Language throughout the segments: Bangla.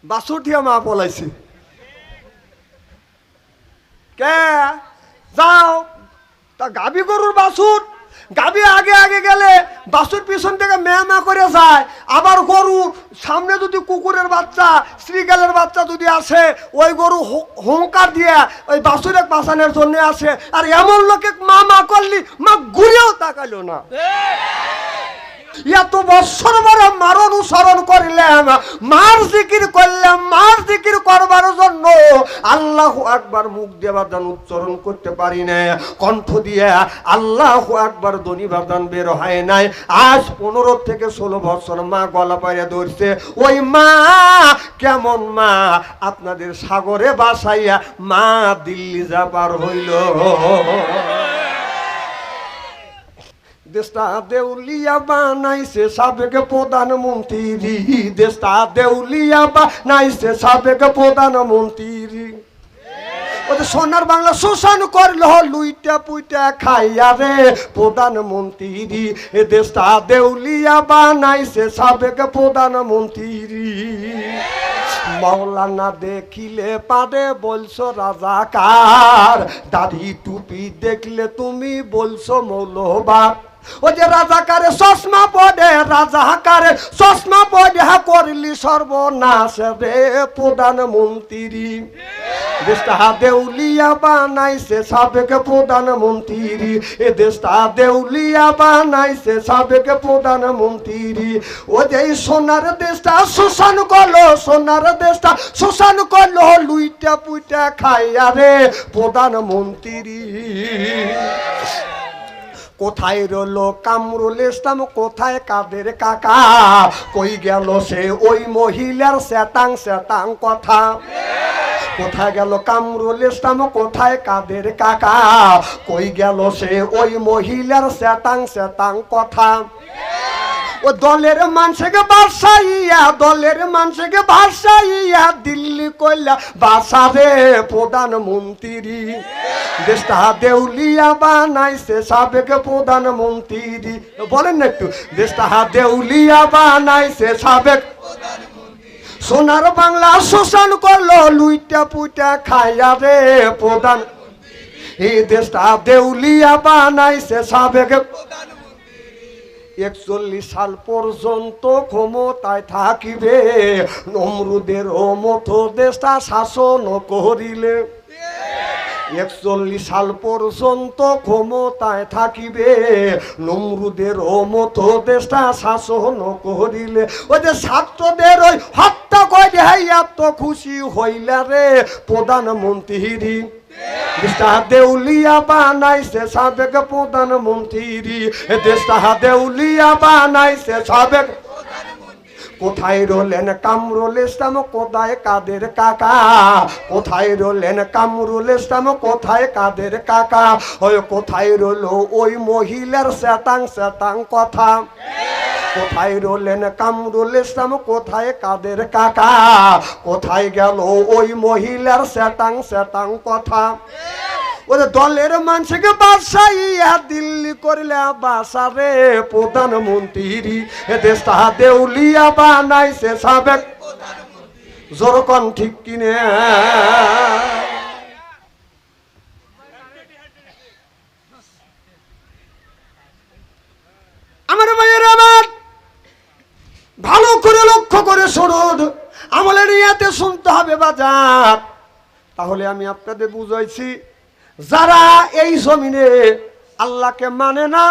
বাছুর দিয়ে মা পলাইছে। কে যাও তা গাবি গরুর বাছুর, গাবি আগে আগে গেলে বাছুর পিছন থেকে মেয়া করে যায়। আবার গরু সামনে যদি কুকুরের বাচ্চা শ্রীগালের বাচ্চা যদি আসে, ওই গরু হুঙ্কার দিয়ে ওই বাছুরে বাঁচানোর জন্য আসে। আর এমন লোকে মা করলি মা ঘুরেও তাকালো না। এত বছর পরে মার অনুসরণ করলাম, মার জিকির করলাম, মার জিকির করবার জন্য আল্লাহু আকবার মুখ দিয়ে বাদান উচ্চারণ করতে পারি না, কণ্ঠ দিয়ে আল্লাহু আকবার ধ্বনি বাদান বের হয় নাই। আজ 15 থেকে 16 বছর মা গলা পাইরে ধরছে। ওই মা কেমন মা? আপনাদের সাগরে বাসাইয়া মা দিল্লি যাবার হইল। দেশটা দেউলিয়া বানাইছে সাবেক প্রধানমন্ত্রী, দেশটা দেউলিয়া বানাইছে সাবেক প্রধানমন্ত্রী। ওদের সোনার বাংলা শোষণ করলো লুইটা পুইটা খাইয়া রে প্রধানমন্ত্রী। এ দেশটা দেউলিয়া বানাইছে সাবেক প্রধানমন্ত্রী। মৌলানা দেখিলে পারে বলছো রাজাকার, দাড়ি টুপি দেখলে তুমি বলছো মৌলবাদ। ও যে রাজাকারে চশমা পড়ে, রাজাকারে চশমা পড়ে করলি সর্বনাশ রে প্রধানমন্ত্রী। দেশটা দেউলিয়া বানাইছে সাবেক প্রধানমন্ত্রী। এ দেশটা দেউলিয়া বানাইছে সাবেক প্রধানমন্ত্রী। ও যে সোনার দেশটা শোষণ করলো, সোনার দেশটা শোষণ করলো লুইটা পুইটা খাইয়া রে প্রধানমন্ত্রী। কোথায় রলো কামরুল ইসলাম, কোথায় কাদের কাকা? কই গেল সে ওই মহিলার শ্যাতাং শ্যাতাং কথা? কোথায় গেল কামরুল ইসলাম, কোথায় কাদের কাকা? কই গেল সে ওই মহিলার শ্যাতাং শ্যাতাং কথা? ও দলের মানুষকে বাসাইয়া, দলের মানুষকে বাসাইয়া দিল্লি কইলা বাসারে প্রধানমন্ত্রী। দেশটা দেউলিয়া বানাইছে সাবেক প্রধানমন্ত্রী। বলেন না একটু, দেশটা দেউলিয়া বানাইছে সাবেক। সোনার বাংলা শোষণ করলো লুইটা পুইটা খাইয়া রে প্রধান। এই দেশটা দেউলিয়া বানাইছে সাবেক। 41 সাল পর্যন্ত ক্ষমতায় থাকিবে নমরুদের মতো দেশটা শাসন করিলে। 41 সাল পর্যন্ত ক্ষমতায় থাকিবে নমরুদের মতো দেশটা শাসন করিলে। ওই যে ছাত্রদের ওই হত্যা করে এত খুশি হইলা রে প্রধানমন্ত্রী। দেশটা দেউলিয়া বানাইছে সাবেক প্রধানমন্ত্রী। দেশটা দেউলিয়া বানাইছে সাবেক। কোথায় রলেন কামরুল ইসলাম, কোথায় কাদের কাকা? কোথায় রলেন কামরুল ইসলাম, কোথায় কাদের কাকা? ওই কোথায় রলো ওই মহিলার শ্যাতাং শ্যাতাং কথা? কোথায় রলেন কামরুল ইসলাম, কোথায় কাদের কাকা? কোথায় গেল ওই মহিলার শ্যাতাং শ্যাতাং কথা? ওদের দলের মানুষকে বাসাইয়া দিল্লি করলে বাসারে প্রধানমন্ত্রী। এ দেশটা দেউলিয়া বানাইছে সাবেক। জোরকন ঠিক কিনে? আমার ভাইয়ের আমার ভালো করে লক্ষ্য করে শুনুন, আমলের নিয়াতে শুনতে হবে বাজার। তাহলে আমি আপনাদের বুঝাইছি, যারা এই জমিনে আল্লাহকে মানে না,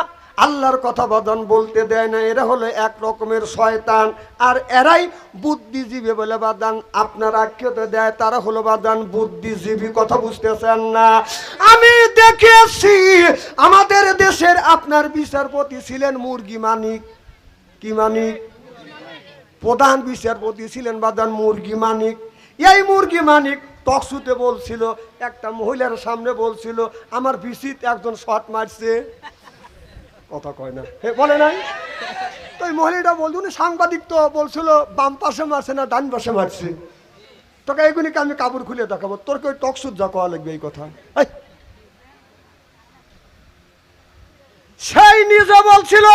আল্লাহর কথা বাদান বলতে দেয় না, এরা হলো এক রকমের শয়তান। আর এরাই বুদ্ধিজীবী বলে বাদান আপনার আখ্যাতে দেয়, তারা হলো বাদান বুদ্ধিজীবী। কথা বুঝতেছেন না? আমি দেখেছি আমাদের দেশের আপনার বিচারপতি ছিলেন মুরগি মানিক। কি মানিক? প্রধান বিচারপতি ছিলেন বাদান মুরগি মানিক। এই মুরগি মানিক টকশুতে বলছিল, একটা মহিলার সামনে বলছিল আমার বিসিত একজন শট মারছে। কথা কয় না, বলে নাই তো? ওই মহিলাটা বলছিল, সাংবাদিক তো বলছিল বাম পাশে মারছে না ডান পাশে মারছে। তোকে এইগুলিকে আমি কাপড় খুলে দেখাবো, তোর ওই টকশুট যা কওয়া লাগবে এই কথা। সেই নিজে বলছিল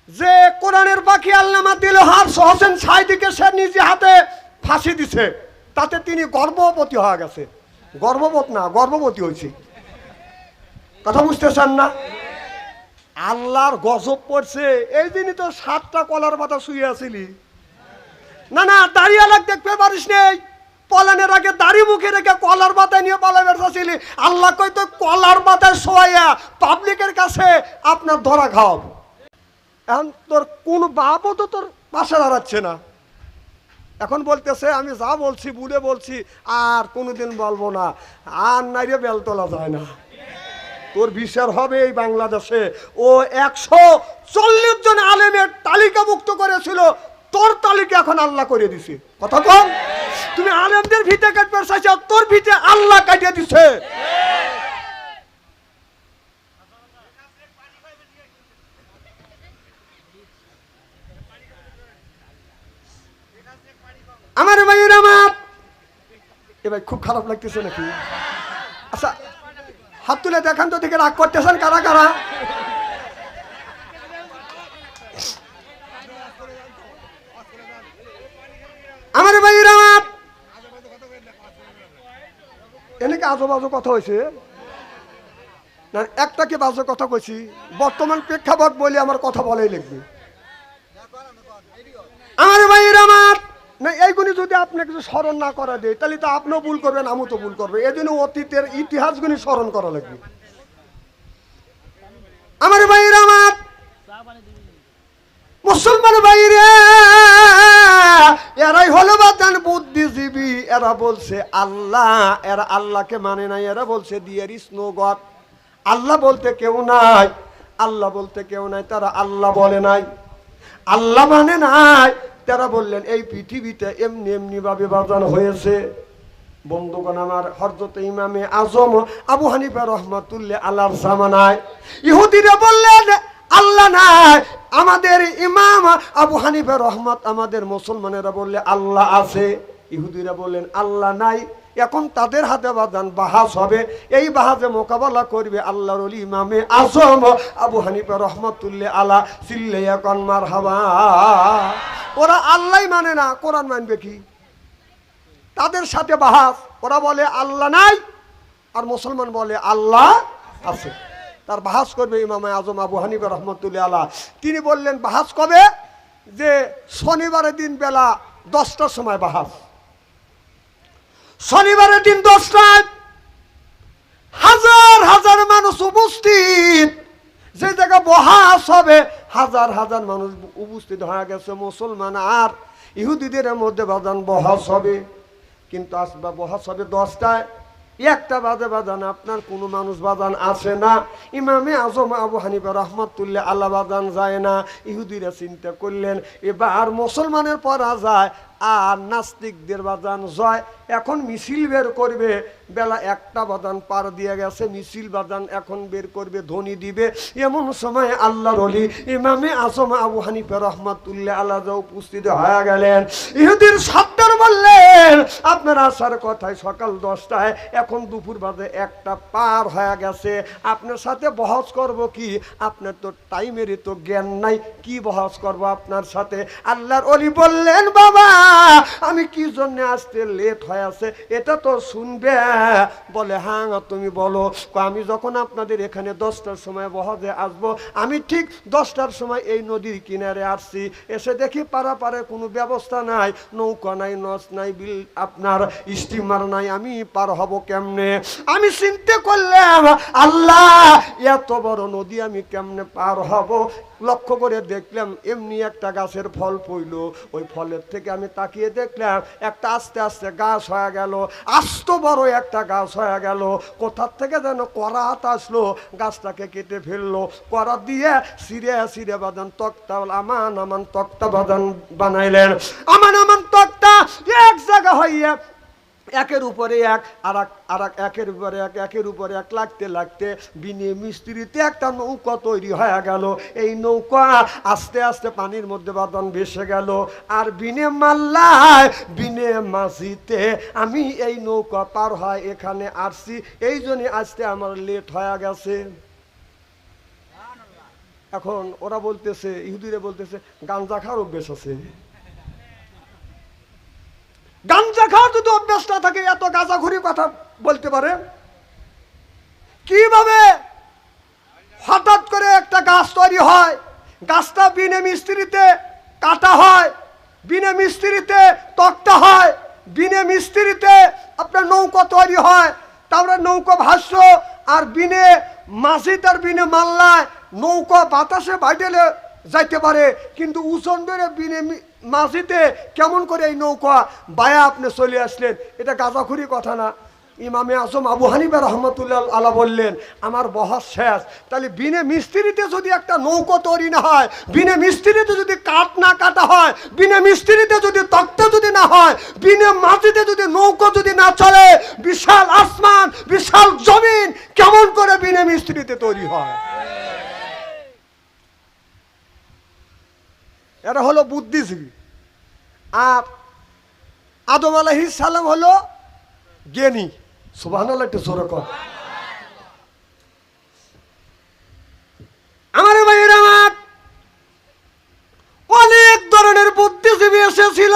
যে কোরআনের বাকি আল্লামা দিলহার হোসেন সাইদিকে সে নিজে হাতে ফাঁসি দিছে, তাতে তিনি গর্ভবতী হয়ে গেছে। গর্ভবতী হয়েছে। কথা বুঝতেছেন না? আল্লাহর গজব পড়ছে। এই দিনই তো 7টা কলার পাতা শুয়ে আসিলি। না দাঁড়িয়ে আলাক দেখতে পারিস নেই, পলানের আগে দাড়ি মুখে রেখে কলার পাতা নিয়ে পালাবে চাচ্ছিলি। আল্লাহ কইতো কলার পাতায় শোয়া পাবলিকের কাছে আপনার ধরা খাওয়াবো। এখন তোর কোন বাপও তো তোর পাশে দাঁড়াচ্ছে না। এখন বলতেছে আমি যা বলছি বুড়ে বলছি, আর কোনোদিন বলবো না। আর নাইরে বেল তোলা যায় না। তোর বিচার হবে এই বাংলাদেশে। ও 140 জন আলেমের তালিকাভুক্ত করেছিল, তোর তালিকা এখন আল্লাহ করে দিছে। কথা কম, তুমি আলেমদের ভিটে কাটতে চাইছ, তোর ভিটে আল্লাহ কাটিয়ে দিছে। আমার ভাইয়ের আমার এ ভাই খুব খারাপ লাগতেছে নাকি? আচ্ছা হাত তুলে দেখান তো, দিকে রাগ করতেছেন কারা কারা? আমার ভাইয়ের আমার এনেকে আজো বাজো কথা হয়েছে না? একটা কি বাজো কথা কইছি? বর্তমান প্রেক্ষাপট বলে আমার কথা বলেই লিখবে। আমার ভাইয়ের আমার না, এইগুলি যদি আপনি কিছু স্মরণ না করা দেয়, তাহলে তো আপনিও ভুল করবেন, আমিও তো ভুল করবে। এই জন্য অতীতের ইতিহাসগুলি স্মরণ করা লাগবে। আমার ভাইয়ের আমার মুসলমান ভাইরে, এরাই হলো বাদান বুদ্ধিজীবী। এরা বলছে আল্লাহ, এরা আল্লাহকে মানে নাই। এরা বলছে দেয়ার ইজ নো গড, আল্লাহ বলতে কেউ নাই, আল্লাহ বলতে কেউ নাই। তারা আল্লাহ বলে নাই, আল্লাহ মানে নাই। তারা বললেন এই পৃথিবীতে এমনি এমনি ভাবে বাজানো হয়েছে। বন্ধুগণ আমার, হযরত ইমামে আজম আবু হানিফা রহমাতুল্লাহ আলাইহির জামানায় ইহুদিরা বললেন আল্লাহ নাই। আমাদের ইমাম আবু হানিফা রহমত, আমাদের মুসলমানেরা বললে আল্লাহ আছে। ইহুদিরা বললেন আল্লাহ নাই। এখন তাদের হাতে বাদান বাহাস হবে। এই বাহাজে মোকাবেলা করবে আল্লাহর ওলি ইমামে আজম আবু হানিফা রহমাতুল্লাহ আলা চিল্লাইয়া কোন মারহাবা। ওরা আল্লাহ মানে না, কোরআন মানবে কি? তাদের সাথে বাহাস। ওরা বলে আল্লাহ নাই, আর মুসলমান বলে আল্লাহ আছে। তার বাহাস করবে ইমামে আজম আবু হানিফা রহমাতুল্লাহ আলা। তিনি বললেন বাহাস কবে? যে শনিবারের দিন বেলা 10টার সময় বাহাস। শনিবারের দিন 10টায় হাজার হাজার মানুষ উপস্থিত। যে জায়গা বহাস হবে হাজার হাজার মানুষ উপস্থিত হয়ে গেছে। মুসলমান আর ইহুদিদের মধ্যে বাজান বহাস হবে, কিন্তু আসবা বহাস হবে 10টায়। 1টা বাজে বাজান আপনার কোনো মানুষ বাজান আসে না। ইমামে আজম আবু হানিফা রহমাতুল্লাহ আল্লাহ বাজান যায় না। ইহুদিরা চিন্তা করলেন এবার মুসলমানের পরা যায় আর নাস্তিকদের বাজান জয়। এখন মিছিল বের করবে। বেলা 1টা বাজান পার দিয়ে গেছে, মিছিল বাজান এখন বের করবে, ধ্বনি দিবে। এমন সময় আল্লাহর ওলি ইমামে আজম আবু হানিফা রহমাতুল্লাহ আল্লাহ উপস্থিত হয়ে গেলেন। ইহুদির সর্দার বললেন আপনার আসার কথায় সকাল 10টায়, এখন দুপুর বাজে 1টা পার হয়ে গেছে। আপনার সাথে বহস করব কি? আপনার তো টাইমেরই তো জ্ঞান নাই, কি বহস করব আপনার সাথে? আল্লাহর ওলি বললেন বাবা আমি কি জন্য আসতে লেট হয়ে আছে এটা তো শুনবে। বলে হ্যাঁ তুমি বলো। আমি যখন আপনাদের এখানে 10টার সময় বহাজে আসবো, আমি ঠিক 10টার সময় এই নদীর কিনারে আসছি। এসে দেখি পারাপারে কোনো ব্যবস্থা নাই, নৌকা নাই, নস নাই, বিল আপনার স্টিমার নাই, আমি পার হব কেমনে? আমি চিন্তা করলাম আল্লাহ এত বড় নদী আমি কেমনে পার হব? লক্ষ্য করে দেখলাম এমনি একটা গাছের ফল পইল। ওই ফলের থেকে আমি তাকিয়ে দেখলাম একটা আস্তে আস্তে গাছ হয়ে গেল, আস্ত বড় একটা গাছ হয়ে গেল। কোথার থেকে যেন করাত আসলো, গাছটাকে কেটে ফেললো। করাত দিয়ে সিরে সিরে বাদান তক্তা, আমান তক্তা বাদান বানাইলেন। আমান তক্তা এক জায়গা হইয়া একের উপরে এক, আর একের উপরে এক, একের উপরে এক লাগতে লাগতে বিনে মিস্ত্রিতে একটা নৌকা তৈরি হয়ে গেল। এই নৌকা আস্তে আস্তে পানির মধ্যে বাদন ভেসে গেল। আর বিনে মাল্লায় বিনে মাঝিতে আমি এই নৌকা পার হয় এখানে আসছি। এই জন্য আজকে আমার লেট হয়ে গেছে। এখন ওরা বলতেছে, ইহুদিরা বলতেছে গাঞ্জা খাওয়ার অভ্যেস আছে। গাঞ্জা খাওয়ার যদি অভ্যেস না থাকে এত গাঁজাখুরি কথা বলতে পারে কিভাবে? হঠাৎ করে একটা গাছ তৈরি হয়, গাছটা বিনে মিস্ত্রিতে কাটা হয়, বিনে মিস্ত্রিতে তক্তা হয়, বিনে মিস্ত্রিতে আপনার নৌকা তৈরি হয়, তারপরে নৌকা ভাষ্য, আর বিনে মাঝি তার বিনে মাল্লায় নৌকা বাতাসে বাইটেলে যাইতে পারে, কিন্তু উচন ধরে বিনে মাঝিতে কেমন করে এই নৌকা বায়া আপনি চলে আসলেন? এটা গাঁজাখুরি কথা না? ইমামে আজম আবু হানিফা রহমতুল্লাহ আলাইহি বললেন আমার বহস শেষ। তাহলে বিনে মিস্ত্রিতে যদি একটা নৌকা তৈরি না হয়, বিনে মিস্ত্রিতে যদি কাঠ না কাটা হয়, বিনে মিস্ত্রিতে যদি তক্তা যদি না হয়, বিনে মাটিতে যদি নৌকা যদি না চলে, বিশাল আসমান বিশাল জমিন কেমন করে বিনে মিস্ত্রিতে তৈরি হয়? এরা হলো বুদ্ধিজীবী। আর আদম আলাইহিস সালাম হলো জ্ঞানী। সুবহানাল্লাহ, একটু জোরে কর। আমার ভাইয়েরা, আমার অনেক ধরনের বুদ্ধিজীবী এসেছিল।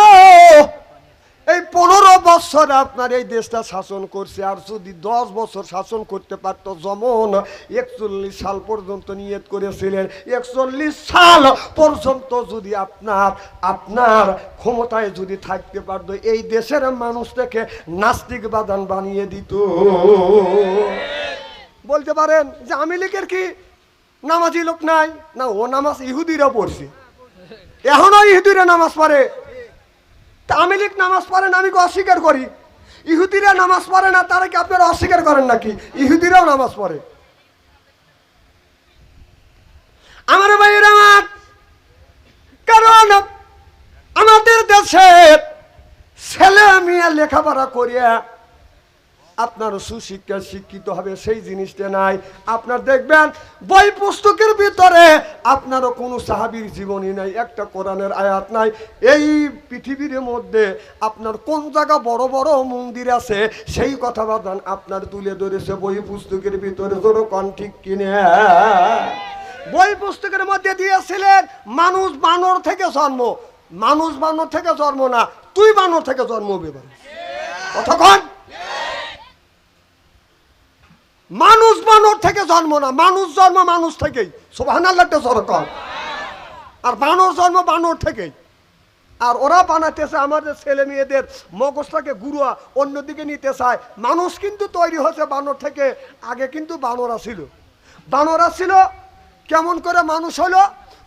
এই 15 বছর আপনার এই দেশটা শাসন করছে। আর যদি 10 বছর শাসন করতে পারত, যেমন 41 সাল পর্যন্ত নিয়ত করেছিলেন, 41 সাল পর্যন্ত যদি আপনার ক্ষমতায় যদি থাকতে পারতো, এই দেশের মানুষটাকে নাস্তিক বাদান বানিয়ে দিত। বলতে পারেন যে আওয়ামী লীগের কি নামাজি লোক নাই? না, ও নামাজ ইহুদিরা পড়ছে, এখনো ইহুদিরা নামাজ পড়ে। আওয়ামী লীগ নামাজ পড়ে না আমি অস্বীকার করি, ইহুদিরা নামাজ পড়ে না তারা কি আপনারা অস্বীকার করেন নাকি? ইহুদিরাও নামাজ পড়ে। আমার ভাইয়েরা, আমার কারণ আমাদের দেশে ছেলে মেয়ে লেখাপড়া করিয়া আপনার সুশিক্ষা শিক্ষিত হবে সেই জিনিসটা নাই। আপনার দেখবেন বই পুস্তকের ভিতরে আপনারও কোনো সাহাবীর জীবনী নাই, একটা কোরআনের আয়াত নাই। এই পৃথিবীর মধ্যে আপনার কোন জায়গা বড় বড় মন্দির আছে সেই কথা বাদান আপনার তুলে ধরেছে বই পুস্তকের ভিতরে। ধরো কোন ঠিক কিনে বই পুস্তকের মধ্যে দিয়েছিলেন মানুষ বানর থেকে জন্ম। মানুষ বানর থেকে জন্ম না, তুই বানর থেকে জন্ম হবে। কতক্ষণ মানুষ বানর থেকে জন্ম না, মানুষ জন্ম মানুষ থেকেই। সুবহানাল্লাহ, সরকার। আর বানর জন্ম বানর থেকেই। আর ওরা বানাতেছে আমাদের ছেলে মেয়েদের মগজটাকে গুরুয়া অন্যদিকে নিতে চায়। মানুষ কিন্তু তৈরি হয়েছে বানর থেকে। আগে কিন্তু বানরা ছিল। বানরা ছিল কেমন করে মানুষ হলো?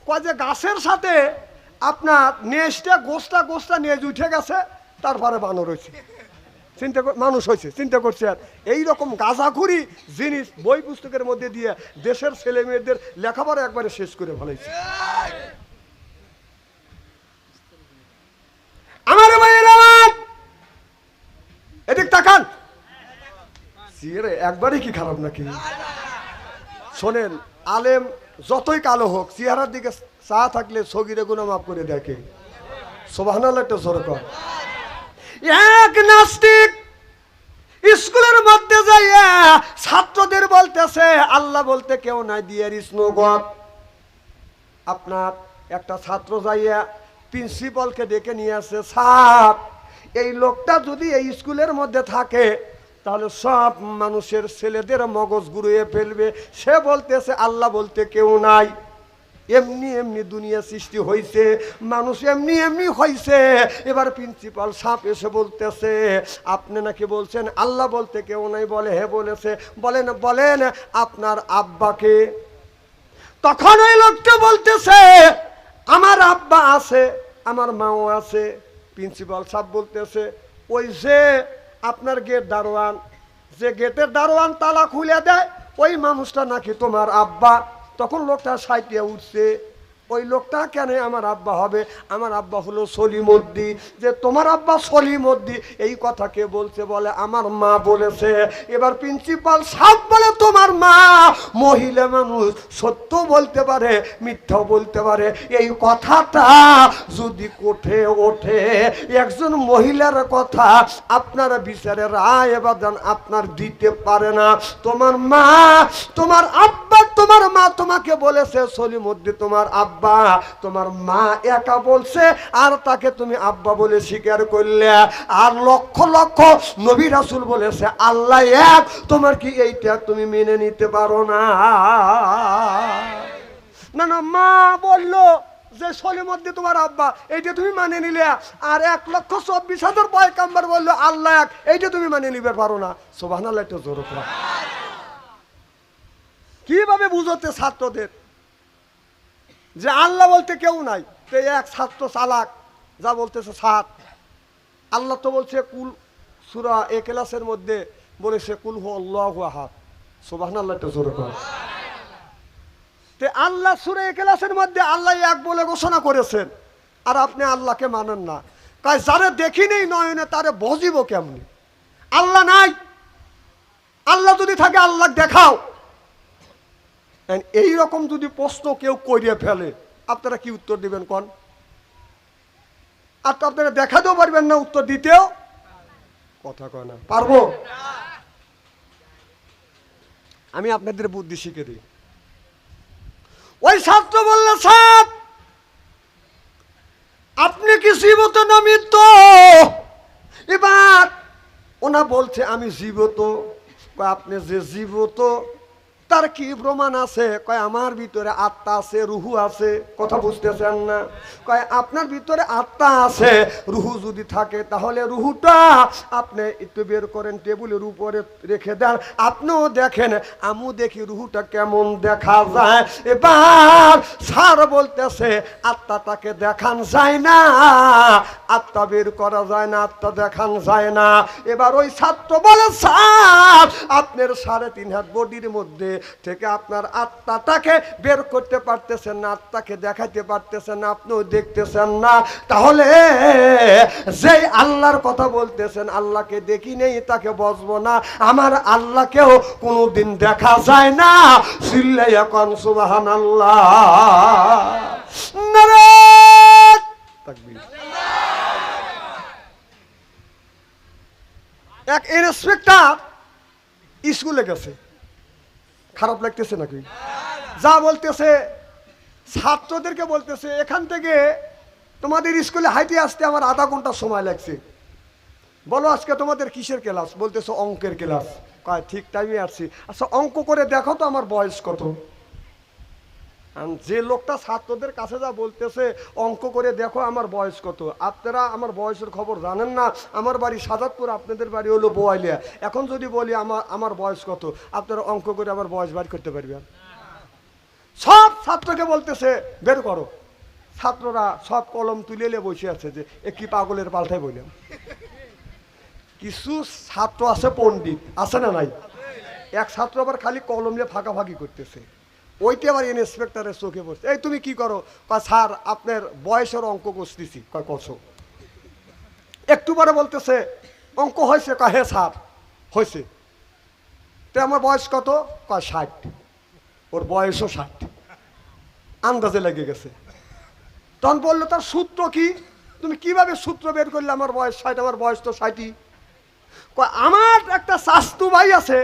কয় যে গাছের সাথে আপনার নেজটা গোস্তা নেজ উঠে গেছে, তারপরে বানর হয়েছে, মানুষ হয়েছে। চিন্তা করছে। আর এইরকম গাঁজাখুরি জিনিস বই পুস্তকের মধ্যে দিয়ে দেশের ছেলে মেয়েদের লেখাপড়া একবারে শেষ করে ফেলেছে। আমার ভাইয়েরা, এদিক তাকান। একবারই কি খারাপ নাকি? শোনেন, আলেম যতই কালো হোক, চেহারার দিকে চা থাকলে সগিরে গুনাহ মাফ করে দেখে। সুবহানাল্লাহ, একটা জোরে কর। এক নাস্তিক স্কুলের মধ্যে যাইয়া ছাত্রদের বলতেছে আল্লাহ বলতে কেউ নাই, দেয়ার ইজ নো গড। আপনার একটা ছাত্র যাইয়া প্রিন্সিপালকে ডেকে নিয়ে আসে, স্যার এই লোকটা যদি এই স্কুলের মধ্যে থাকে তাহলে সব মানুষের ছেলেদের মগজ ঘুরিয়ে ফেলবে। সে বলতেছে আল্লাহ বলতে কেউ নাই, এমনি এমনি দুনিয়া সৃষ্টি হয়েছে, মানুষ এমনি এমনি হয়েছে। এবার প্রিন্সিপাল সাহেব এসে বলতেছে আপনি নাকি বলছেন আল্লাহ বলতে কেউ নাই? বলে হে বলেছে। বলেন বলেন আপনার আব্বাকে? তখন ওই লোকটা বলতেছে আমার আব্বা আছে, আমার মাও আছে। প্রিন্সিপাল সাহেব বলতেছে ওই যে আপনার গেট দারোয়ান, যে গেটের দারোয়ান তালা খুলে দেয় ওই মানুষটা নাকি তোমার আব্বা। তখন লোকটা সাইটিয়া উঠছে, ওই লোকটা কেন আমার আব্বা হবে? আমার আব্বা হলো সলিমউদ্দি। যে তোমার আব্বা সলিমউদ্দি এই কথা কে বলছে? বলে আমার মা বলেছে। এবার প্রিন্সিপাল সাহেব বলে তোমার মা মহিলা মানুষ, সত্য বলতে পারে মিথ্যাও বলতে পারে। এই কথাটা যদি কোঠে ওঠে একজন মহিলার কথা আপনারা বিচারে রায় বাদান আপনার দিতে পারে না। তোমার মা তোমার আব্বা তো তোমার মা তোমাকে বলেছে সলিমুদ্দিন তোমার আব্বা, তোমার মা একা বলছে আর তাকে তুমি আব্বা বলে স্বীকার করলে, আর লক্ষ লক্ষ নবী রাসূল বলেছে আল্লাহ এক, তোমার কি এইটা তুমি মেনে নিতে পারো না? না না, মা বললো যে সলিমুদ্দিন তোমার আব্বা, এইটা তুমি মানে নিলে, আর 1,24,000 পয়গম্বর বললো আল্লাহ এক, এইটা তুমি মানে নিতে পারো না। সুবহানাল্লাহ, একটু জোরে বলো। কিভাবে বুঝতে ছাত্রদের যে আল্লাহ বলতে কেউ নাই? তো এক ছাত্র চালাক, যা বলতেছে সাত, আল্লাহ তো বলছে কুল, সূরা ইখলাসের মধ্যে বলেছে কুল হু আল্লাহু আহাদ। সুবহানাল্লাহ, একটু জোরে বলো। তে আল্লাহ সূরা ইখলাসের মধ্যে আল্লাহ এক বলে ঘোষণা করেছেন, আর আপনি আল্লাহকে মানেন না। কয় যারে দেখি নেই নয়নে তারে বুঝিব কেমনি? আল্লাহ নাই, আল্লাহ যদি থাকে আল্লাহ দেখাও। এই রকম যদি প্রশ্ন কেউ করিয়ে ফেলে, আপনারা কি উত্তর দিবেন কোন? আর তো আপনারা দেখাতেও পারবেন না, উত্তর দিতেও কথা কয় না পারবো। আমি আপনাদের বুদ্ধি শিখে দিই। ওই ছাত্র বললো স্যার আপনি কি জীবিত না মৃত? এবার ওনা বলছে আমি জীবিত। আপনি যে জীবিত তার কি প্রমাণ আছে? কয় আমার ভিতরে আত্মা আছে, রুহু আছে। কথা বুঝতেছেন না? কয় আপনার ভিতরে আত্মা আছে, রুহু যদি থাকে তাহলে রুহুটা আপনি একটু বের করেন, টেবিলের উপরে রেখে দেন, আপনিও দেখেন, আমিও দেখি রুহুটা কেমন দেখা যায়। এবার স্যার বলতেছে আত্মাটাকে দেখান যায় না, আত্মা বের করা যায় না, আত্মা দেখান যায় না। এবার ওই ছাত্র বলে স্যার আপনার 3.5 হাত বডির মধ্যে থেকে আপনার আত্মাটাকে বের করতে পারতেছেন না, আত্মাকে দেখাইতে পারতেছেন না, আপনিও দেখতেছেন না, তাহলে যে আল্লাহর কথা বলতেছেন আল্লাহকে দেখি নেই তাকে বুঝবো না, আমার আল্লাহকেও কোনোদিন দেখা যায় না। চিল্লাইয়া কোন সুবহানাল্লাহ, নারে তাকবীর। এক ইন্সপেক্টর স্কুলে গেছে, খারাপ লাগতেছে নাকি? যা বলতেছে ছাত্রদেরকে বলতেছে এখান থেকে তোমাদের স্কুলে হাইটে আসতে আমার আধা ঘন্টা সময় লাগছে, বলো আজকে তোমাদের কিসের ক্লাস? বলতেছে অঙ্কের ক্লাস। কয় ঠিক টাইমে আসছি। আচ্ছা অঙ্ক করে দেখো তো আমার বয়স কত। যে লোকটা ছাত্রদের কাছে যা বলতেছে অঙ্ক করে দেখো আমার বয়স কত, আপনারা আমার বয়সের খবর জানেন না। আমার বাড়ি সাজাদপুর, আপনাদের বাড়ি হলো বোয়ালিয়া। এখন যদি বলি আমার বয়স কত, আপনারা অঙ্ক করে আমার বয়স বার করতে পারবেন? সব ছাত্রকে বলতেছে বের করো। ছাত্ররা সব কলম তুলে নিয়ে বসে আছে যে কি পাগলের পাল্টায় বললাম। কিছু ছাত্র আছে পণ্ডিত, আছে না নাই? এক ছাত্র আবার খালি কলম নিয়ে ফাঁকাফাঁকি করতেছে। ওইটা আবার ইন্সপেক্টরের চোখে পড়ছে। এই তুমি কি করো? কয় স্যার আপনার বয়সের অঙ্ক করতেছি। কয় করছো? একটু পরে বলতেছে অঙ্ক হয়েছে। কয় হ্যাঁ স্যার হয়েছে। তো আমার বয়স কত? কয় 60। ওর বয়সও 60, আন্দাজে লেগে গেছে। তখন বললো তার সূত্র কি? তুমি কিভাবে সূত্র বের করলে আমার বয়স 60? আমার বয়স তো 60ই। কয় আমার একটা চাস্তু ভাই আছে,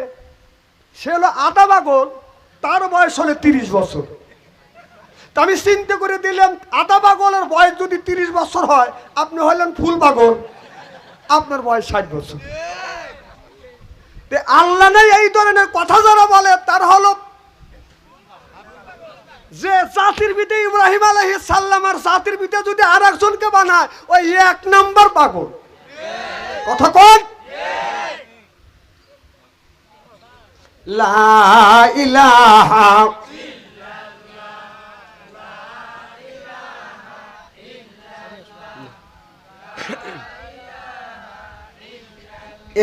সে হলো আধা পাগল, তার বয়স হলে 30 বছর। তা আমি চিন্তা করে দিলাম আধা পাগলের বয়স যদি 30 বছর হয়, আপনি হলেন ফুল পাগল, আপনার বয়স 60 বছর। আল্লাহ নেই এই ধরনের কথা যারা বলে তার হলো যে জাতির পিতা ইব্রাহিম আলাইহিস সালাম আর জাতির পিতা যদি আর একজনকে বানায়, ওই 1 নাম্বার পাগল। কথা কোন? লা ইলাহা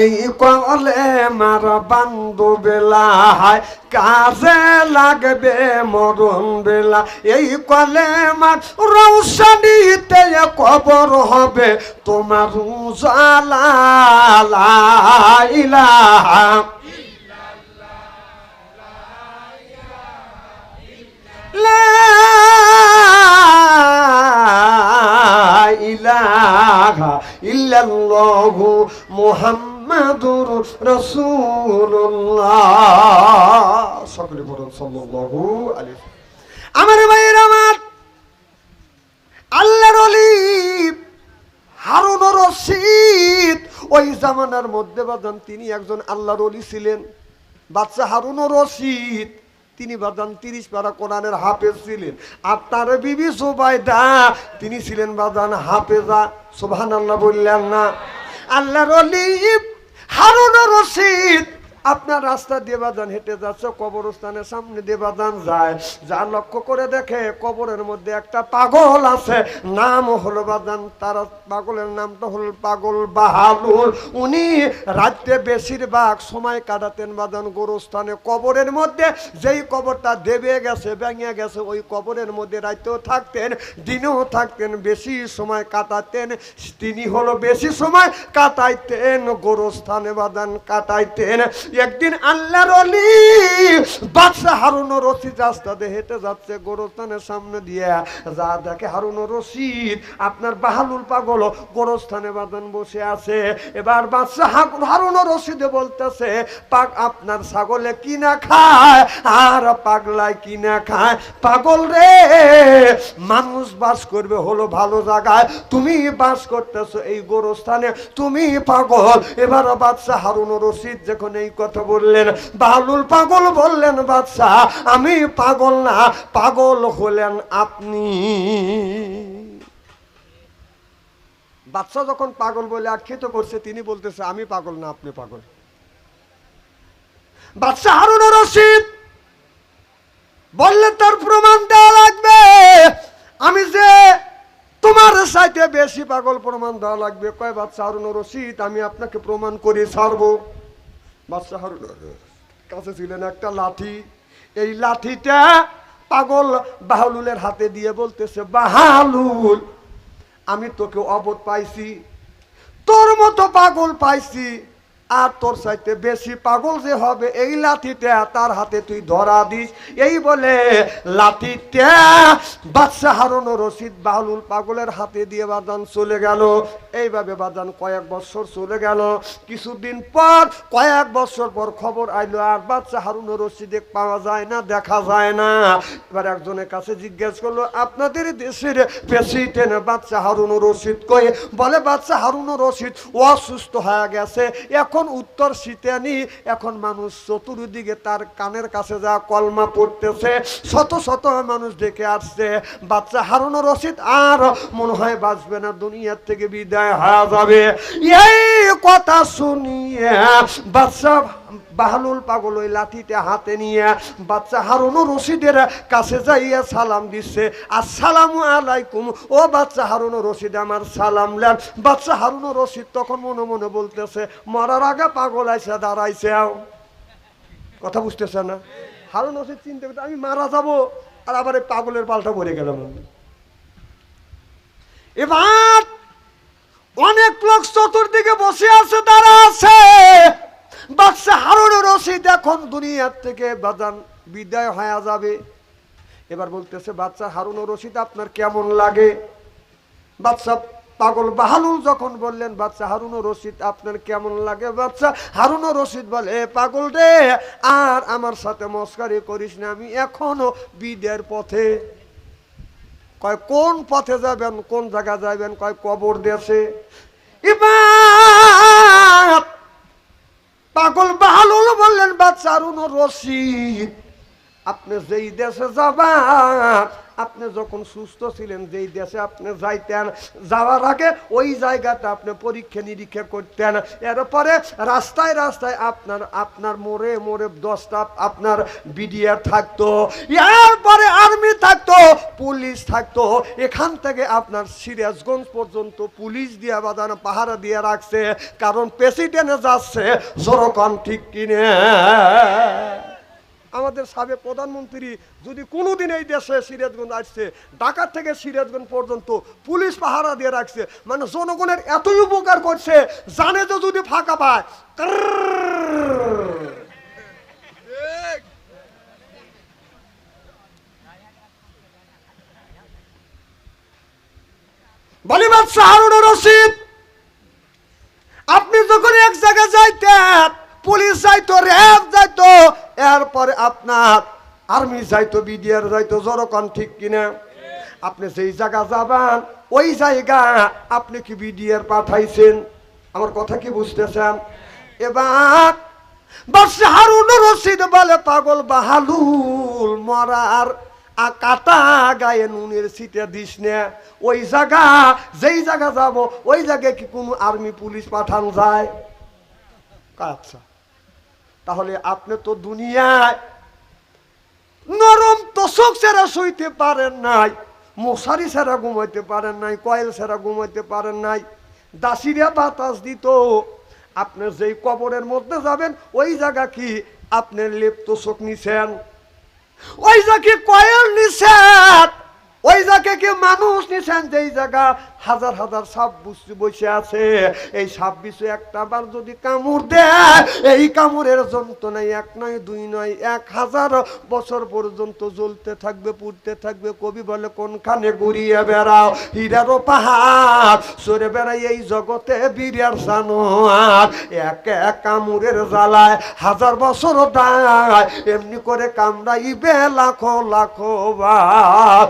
এই কলে মার বান্ধব বেলা কাজে লাগবে মরণ বেলা। এই কলে মার রৌশনীতে কবর হবে তোমার উজালা। লা ইলাহা লা ইলাহা ইল্লাল্লাহু মুহাম্মাদুর মুহাম্মাদুর রাসূলুল্লাহ। সকলে বলুন সাল্লাল্লাহু আলাইহি। আমার ভাইয়ের আমার, আল্লাহর ওলি হারুন রশিদ ওই জামানার মধ্যে বাজান তিনি একজন আল্লাহর ওলি ছিলেন। বাচ্চা হারুন রশিদ তিনি বাজান 30 পারা কোরআনের হাফেজ ছিলেন। আপনার বিবি সুবাইদা তিনি ছিলেন বাজান হাফেজা। সুবহানাল্লাহ বললেন না? আল্লাহর ওলি হারুন রশিদ আপনার রাস্তা দিয়ে বাজান হেঁটে যাচ্ছে, কবরস্থানের সামনে দিয়ে বাজান যায়, যা লক্ষ্য করে দেখে কবরের মধ্যে একটা পাগল আছে, নাম হলো বাজান, তার পাগলের নামটা হলো পাগল বাহালুল। উনি রাত্রে বেশিরভাগ সময় কাটাতেন বাজান গোরস্থানে। কবরের মধ্যে যেই কবরটা দেবে গেছে ভেঙে গেছে ওই কবরের মধ্যে রাতেও থাকতেন, দিনেও থাকতেন, বেশি সময় কাটাতেন। তিনি হলো বেশি সময় কাটাইতেন গোরস্থানে বাজান কাটাইতেন। একদিন আল্লাহর ওলি বাদশা হারুন রশিদ রাস্তা দিয়ে হেঁটে যাচ্ছে গোরস্থানের সামনে দিয়ে, যা দেখে হারুন রশিদ আপনার বাহালুল পাগল গোরস্থানে বাজান বসে আছে। এবার বাদশা হারুন রশিদে বলতেছে, পাক আপনার ছাগলে কি না খায় আর পাগলায় কি না খায়? পাগল রে, মানুষ বাস করবে হলো ভালো জায়গায়, তুমি বাস করতেছো এই গোরস্থানে, তুমি পাগল। এবার বাদশা হারুন রশিদ যখন এই কথা বললেন, বাহালুল পাগল বললেন, বাদশা আমি পাগল না, পাগল হলেন আপনি। বাদশা যখন পাগল বলে আখ্যায়িত করছে, তিনি বলতেছে আমি পাগল না, আপনি পাগল। বাদশা হারুন রশিদ বললেন তার প্রমাণ দেওয়া লাগবে, আমি যে তোমার সাইতে বেশি পাগল, প্রমাণ দেওয়া লাগবে। কয় বাদশা হারুন রশিদ আমি আপনাকে প্রমাণ করে ছাড়বো। বাদশা হারুনের কাছে ছিলেন একটা লাঠি, এই লাঠিটা পাগল বাহালুলের হাতে দিয়ে বলতেছে, বাহালুল আমি তোকে অবধ পাইছি, তোর মতো পাগল পাইছি, আর তোর চাইতে বেশি পাগল যে হবে এই লাঠিটা তার হাতে তুই ধরা দিস। এই বলে লাঠিটা বাদশা হারুন রশিদ বাহালুল পাগলের হাতে দিয়ে বাজান চলে গেল। এইভাবে বাজান কয়েক বছর চলে গেল। কিছুদিন পর কয়েক বছর পর খবর আইলো আর বাদশা হারুন রশিদে পাওয়া যায় না, দেখা যায় না। এবার একজনের কাছে জিজ্ঞেস করলো, আপনাদের দেশের প্রেসিডেন্ট বাদশা হারুন রশিদ কই? বলে বাদশা হারুন রশিদ অসুস্থ হয়ে গেছে, এখন উত্তর শীতানি, এখন মানুষ চতুর্দিকে তার কানের কাছে যা কলমা পড়তেছে, শত শত মানুষ ডেকে আসছে। বাদশা হারুন রশিদ আর মনে হয় বাঁচবে না, দুনিয়ার থেকে বিদায় হয়ে যাবে। এই কথা শুনিয়ে বাদশা বাহালুল পাগল ওই লাঠিটা হাতে নিয়ে বাদশা হারুন রশিদের কাছে যাইয়া সালাম দিচ্ছে, আসসালামু আলাইকুম। ও বাদশা হারুন রশিদ আমার সালাম নেন। বাদশা হারুন রশিদ তখন মনে মনে বলতেছে, মরার আগে পাগল আইসা দাঁড়াইছে। কথা বুঝতেছে না? হারুন রশিদ চিন্তা করতে আমি মারা যাবো, আর আবার এই পাগলের পাল্টা ভরে গেলাম। এবার অনেক লোক চতুর্দিকে বসে আছে, দাঁড়া আছে। বাদশা হারুন রশিদ এখন দুনিয়ার থেকে বাজান বিদায় হয়ে যাবে। এবার বলতেছে, বাদশা হারুন রশিদ আপনার কেমন লাগে? বাদশা পাগল বাহালুল যখন বললেন, বাদশা হারুন রশিদ আপনার কেমন লাগে? বাদশা হারুন রশিদ বলে, এ পাগল রে, আর আমার সাথে মস্কারি করিস না, আমি এখনো বিদের পথে। কয় কোন পথে যাবেন, কোন জায়গা যাবেন? কয় কবর দেশে। এবার পাগল বাহালুল বললেন, বাদশা হারুন রশিদ আপনি যেই দেশে যাবেন, আপনি যখন সুস্থ ছিলেন যেই দেশে আপনি যাইতেন, যাওয়ার আগে ওই জায়গাটা আপনি পরীক্ষা নিরীক্ষা করতেন। এরপরে রাস্তায় রাস্তায় আপনার মোড়ে মোড়ে 10টা আপনার বিডিআর থাকতো, এরপরে আর্মি থাকতো, পুলিশ থাকতো। এখান থেকে আপনার সিরাজগঞ্জ পর্যন্ত পুলিশ দিয়ে বাদান পাহারা দিয়ে রাখছে, কারণ প্রেসিডেন্টে যাচ্ছে। জোরকন ঠিক কিনে? আমাদের সাবেক প্রধানমন্ত্রী যদি কোনোদিন এই দেশে সিরাজগঞ্জ আসছে, ঢাকা থেকে সিরাজগঞ্জ পর্যন্ত পুলিশ পাহারা দিয়ে রাখছে, মানে জনগণের এতই উপকার করছে, জানে যে যদি ফাঁকা পায় বলি, বাদশা হারুন রশিদ আপনি যখন এক জায়গায় যাইতেন, পুলিশ যাইতো, র্যাব যাইতো, এরপরে আপনার আর্মি যাইতো, বিডিআর যাইতো, জনগণ ঠিক কিনা? আপনি যেই জায়গা যাবেন ওই জায়গা আপনি কি বিডিআর পাঠাইছেন? আমার কথা কি বুঝতেছেন? এবার বাদশা হারুন রশিদ বলে, পাগল বাহালুল, মরার কাটা গায়ে নুনের ছিটে দিস না। ওই জায়গা, যেই জায়গা যাব ওই জায়গায় কি কোনো আর্মি পুলিশ পাঠান যায়? আচ্ছা, তাহলে আপনি তো দুনিয়ায় নরম তোষক ছাড়া শুইতে পারেন নাই, মশারি ছাড়া ঘুমাইতে পারেন নাই, কয়েল ছাড়া ঘুমাইতে পারেন নাই, দাসিরা বাতাস দিত। আপনি যেই কবরের মধ্যে যাবেন ওই জায়গা কি আপনি লেপ তোষক নিছেন? ওই জায়গা কয়েল নিছেন? ওই জায়গা কি মানুষ নিছেন? যেই জায়গা হাজার হাজার সাপ বসে আছে, এই সাপ বিছু একটা বার যদি কামড় দেয়, এই কামড়ের যন্ত্রণায় এক নয় দুই নয় 1000 বছর পর্যন্ত জ্বলতে থাকবে, পুড়তে থাকবে। কবি বলে, কোনখানে ঘুরিয়ে বেড়াও হীরারও পাহাড়, সরে বেড়াই এই জগতে বীরের জানোয়ার, এক কামড়ের জ্বালায় 1000 বছর দায়, এমনি করে কামড়াইবে লাখো লাখো বার।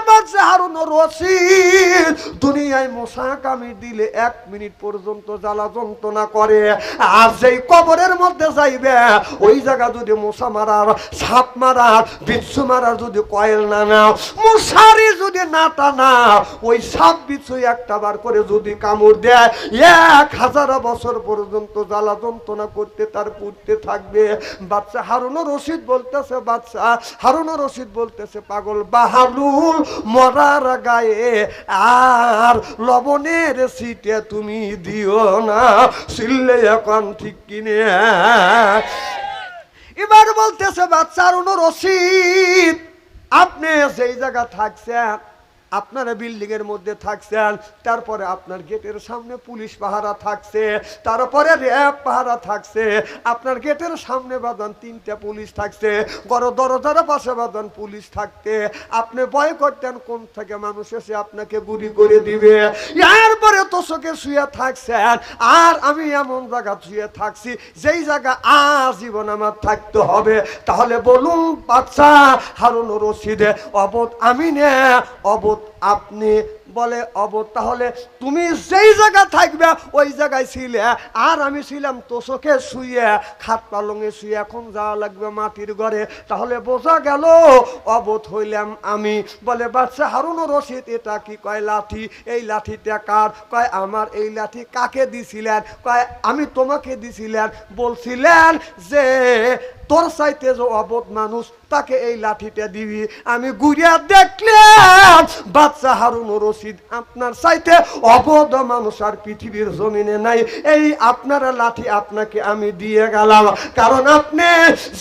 বাদশা হারুন রশিদ দুনিয়ায় মশা কামড় দিলে 1 মিনিট পর্যন্ত জ্বালা যন্ত্রণা করে, আর যেই কবরের মধ্যে যাইবে ওই জায়গা যদি মশা মারার, সাপ মারার, বিচ্ছু মারার যদি কয়েল না নাও, মশারি যদি না টানা, ওই সাপ বিচ্ছু একটা বার করে যদি কামড় দেয় 1000 বছর পর্যন্ত জ্বালা যন্ত্রণা করতে তার পুড়তে থাকবে। বাদশা হারুন রশিদ বলতেছে, বাদশা হারুন রশিদ বলতেছে, পাগল বাহালুল, মরার গায়ে আর লবণের ছিটে তুমি দিও না, সিললে এখন ঠিক কিনে। এবার বলতেছে, বাদশা হারুন রশিদ, আপনি যেই জায়গা থাকছেন, আপনারা বিল্ডিং এর মধ্যে থাকছেন, তারপরে আপনার গেটের সামনে পুলিশ পাহারা থাকছে, তারপরে র্যাব পাহারা থাকছে, আপনার গেটের সামনে বাঁধান 3টা পুলিশ থাকছে, দরজার পাশে বাঁধান পুলিশ থাকতে, আপনি ভয় করতেন কোন থেকে মানুষ এসে আপনাকে গুলি করে দিবে। এরপরে তোষকে শুয়ে থাকছেন, আর আমি এমন জায়গা শুয়ে থাকছি যেই জায়গা আজীবন আমার থাকতে হবে। তাহলে বলুন বাদশা হারুন রশিদ, অবধ আমি না অবধ আপনি? বলে, অবধ। তাহলে তুমি যেই জায়গা থাকবে ওই জায়গায় ছিলে, আর আমি ছিলাম তোষকে শুয়ে, খাট পালঙে শুয়ে, এখন যাওয়া লাগবে মাটির ঘরে। তাহলে বোঝা গেল অবধ হইলাম আমি। বলে, বাদশা হারুন রশিদ, এটা কি? কয় লাঠি। এই লাঠিটা কার? কয় আমার। এই লাঠি কাকে দিছিলেন? কয় আমি তোমাকে দিছিলেন, বলছিলেন যে তোর চাইতে যে অবধ মানুষ তাকে এই লাঠিটা দিবি। আমি ঘুরিয়া দেখলাম বাদশা হারুন রশিদ, আপনার চাইতে অবধ মানুষ আর পৃথিবীর জমিনে নাই। এই আপনার লাঠি আপনাকে আমি দিয়ে গেলাম, কারণ আপনি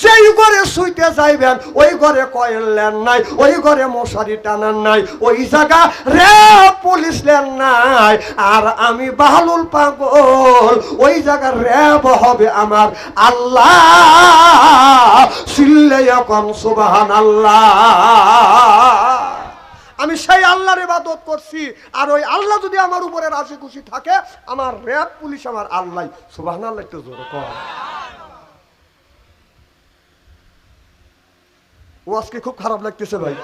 যেই ঘরে শুইতে যাইবেন ওই ঘরে কয়েল লেন নাই, ওই ঘরে মশারি টানান নাই, ওই জায়গা র্যাব পুলিশ লেন নাই। আর আমি বাহালুল পাগল, ওই জায়গার র্যাব হবে আমার আল্লাহ। সুবহানাল্লাহ। আমি সেই আল্লাহর ইবাদত করছি, আর ওই আল্লাহ যদি আমার উপরে রাজি খুশি থাকে, আমার র্যাব পুলিশ আমার আল্লাহ। সুবহানাল্লাহ একটু জোরে কর। ওয়াজ কি খুব খারাপ লাগতেছে ভাই?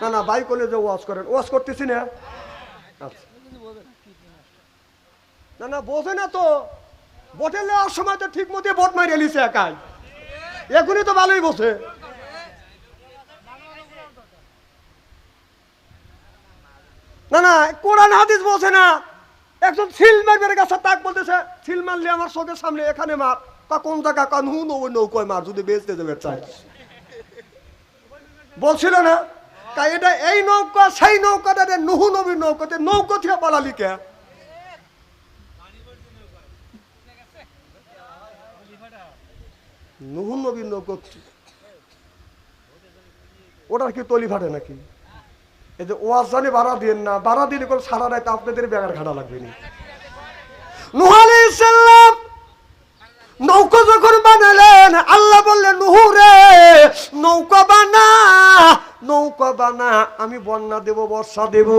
না না ভাই, কোলে যে ওয়াজ করেন, ওয়াজ করতেছি না। আচ্ছা, না না বোঝে না তো, ভোটে নেওয়ার সময় তো ঠিক মতো ভোট মারিয়ে লিছে একাই, এখনই তো ভালোই বসে। না না কোরআন হাদিস বসে না, একজন সিল মারবে গাছে, তাক বলতেছে সিল মারলে আমার চোখের সামনে এখানে মার, তা কোন জায়গা কানহু নৌকোয় মার, যদি বেচতে যাবে চাই। বলছিল না তাই, এটা এই নৌকা সেই নৌকাটা নুহু নবীর নৌকাতে, নৌকা থেকে পালালি কে? নুহু নবীর নৌকা, ওটার কি তলি ফাটে নাকি? এই যে ওয়াজ জানি ভাড়া দিন না, ভাড়া দিলে কোনো সারা রাত আপনাদের ব্যাগার ঘাটা লাগবে না। নূহ আলাইহিস সালাম নৌকা যখন বানালেন, আল্লাহ বললেন নূহ রে নৌকা বানা, নৌকা বানা, আমি বন্যা দেব, বর্ষা দেব।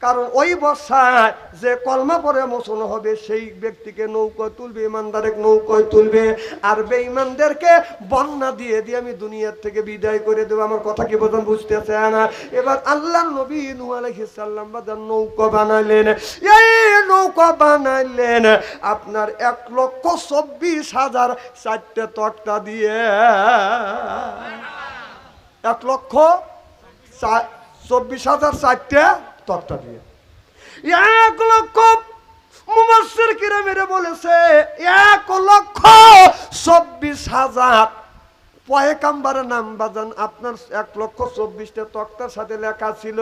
কারণ ওই বর্ষায় যে কলমা পরে মোচন হবে সেই ব্যক্তিকে নৌকায় তুলবে, ইমানদারের নৌকায় তুলবে, আর বেঈমানদেরকে বন্যা দিয়ে দিয়ে আমি দুনিয়ার থেকে বিদায় করে দেবো। আমার কথা কি বোঝেন, বুঝতেছে না? এবার আল্লাহর নবী নূহ আলাইহিস সালাম বাজার নৌকা বানাইলেন। এই নৌকা বানাইলেন আপনার 1,24,000 4টে তক্তা দিয়ে, 1,24,000 4টে তক্তা দিয়ে। 1,00,000 মুফাসসির কিরামেরা বলেছে 1,24,000 পয়গাম্বরের নাম বাজান আপনার 1,24,000 তক্তার সাথে লেখা ছিল,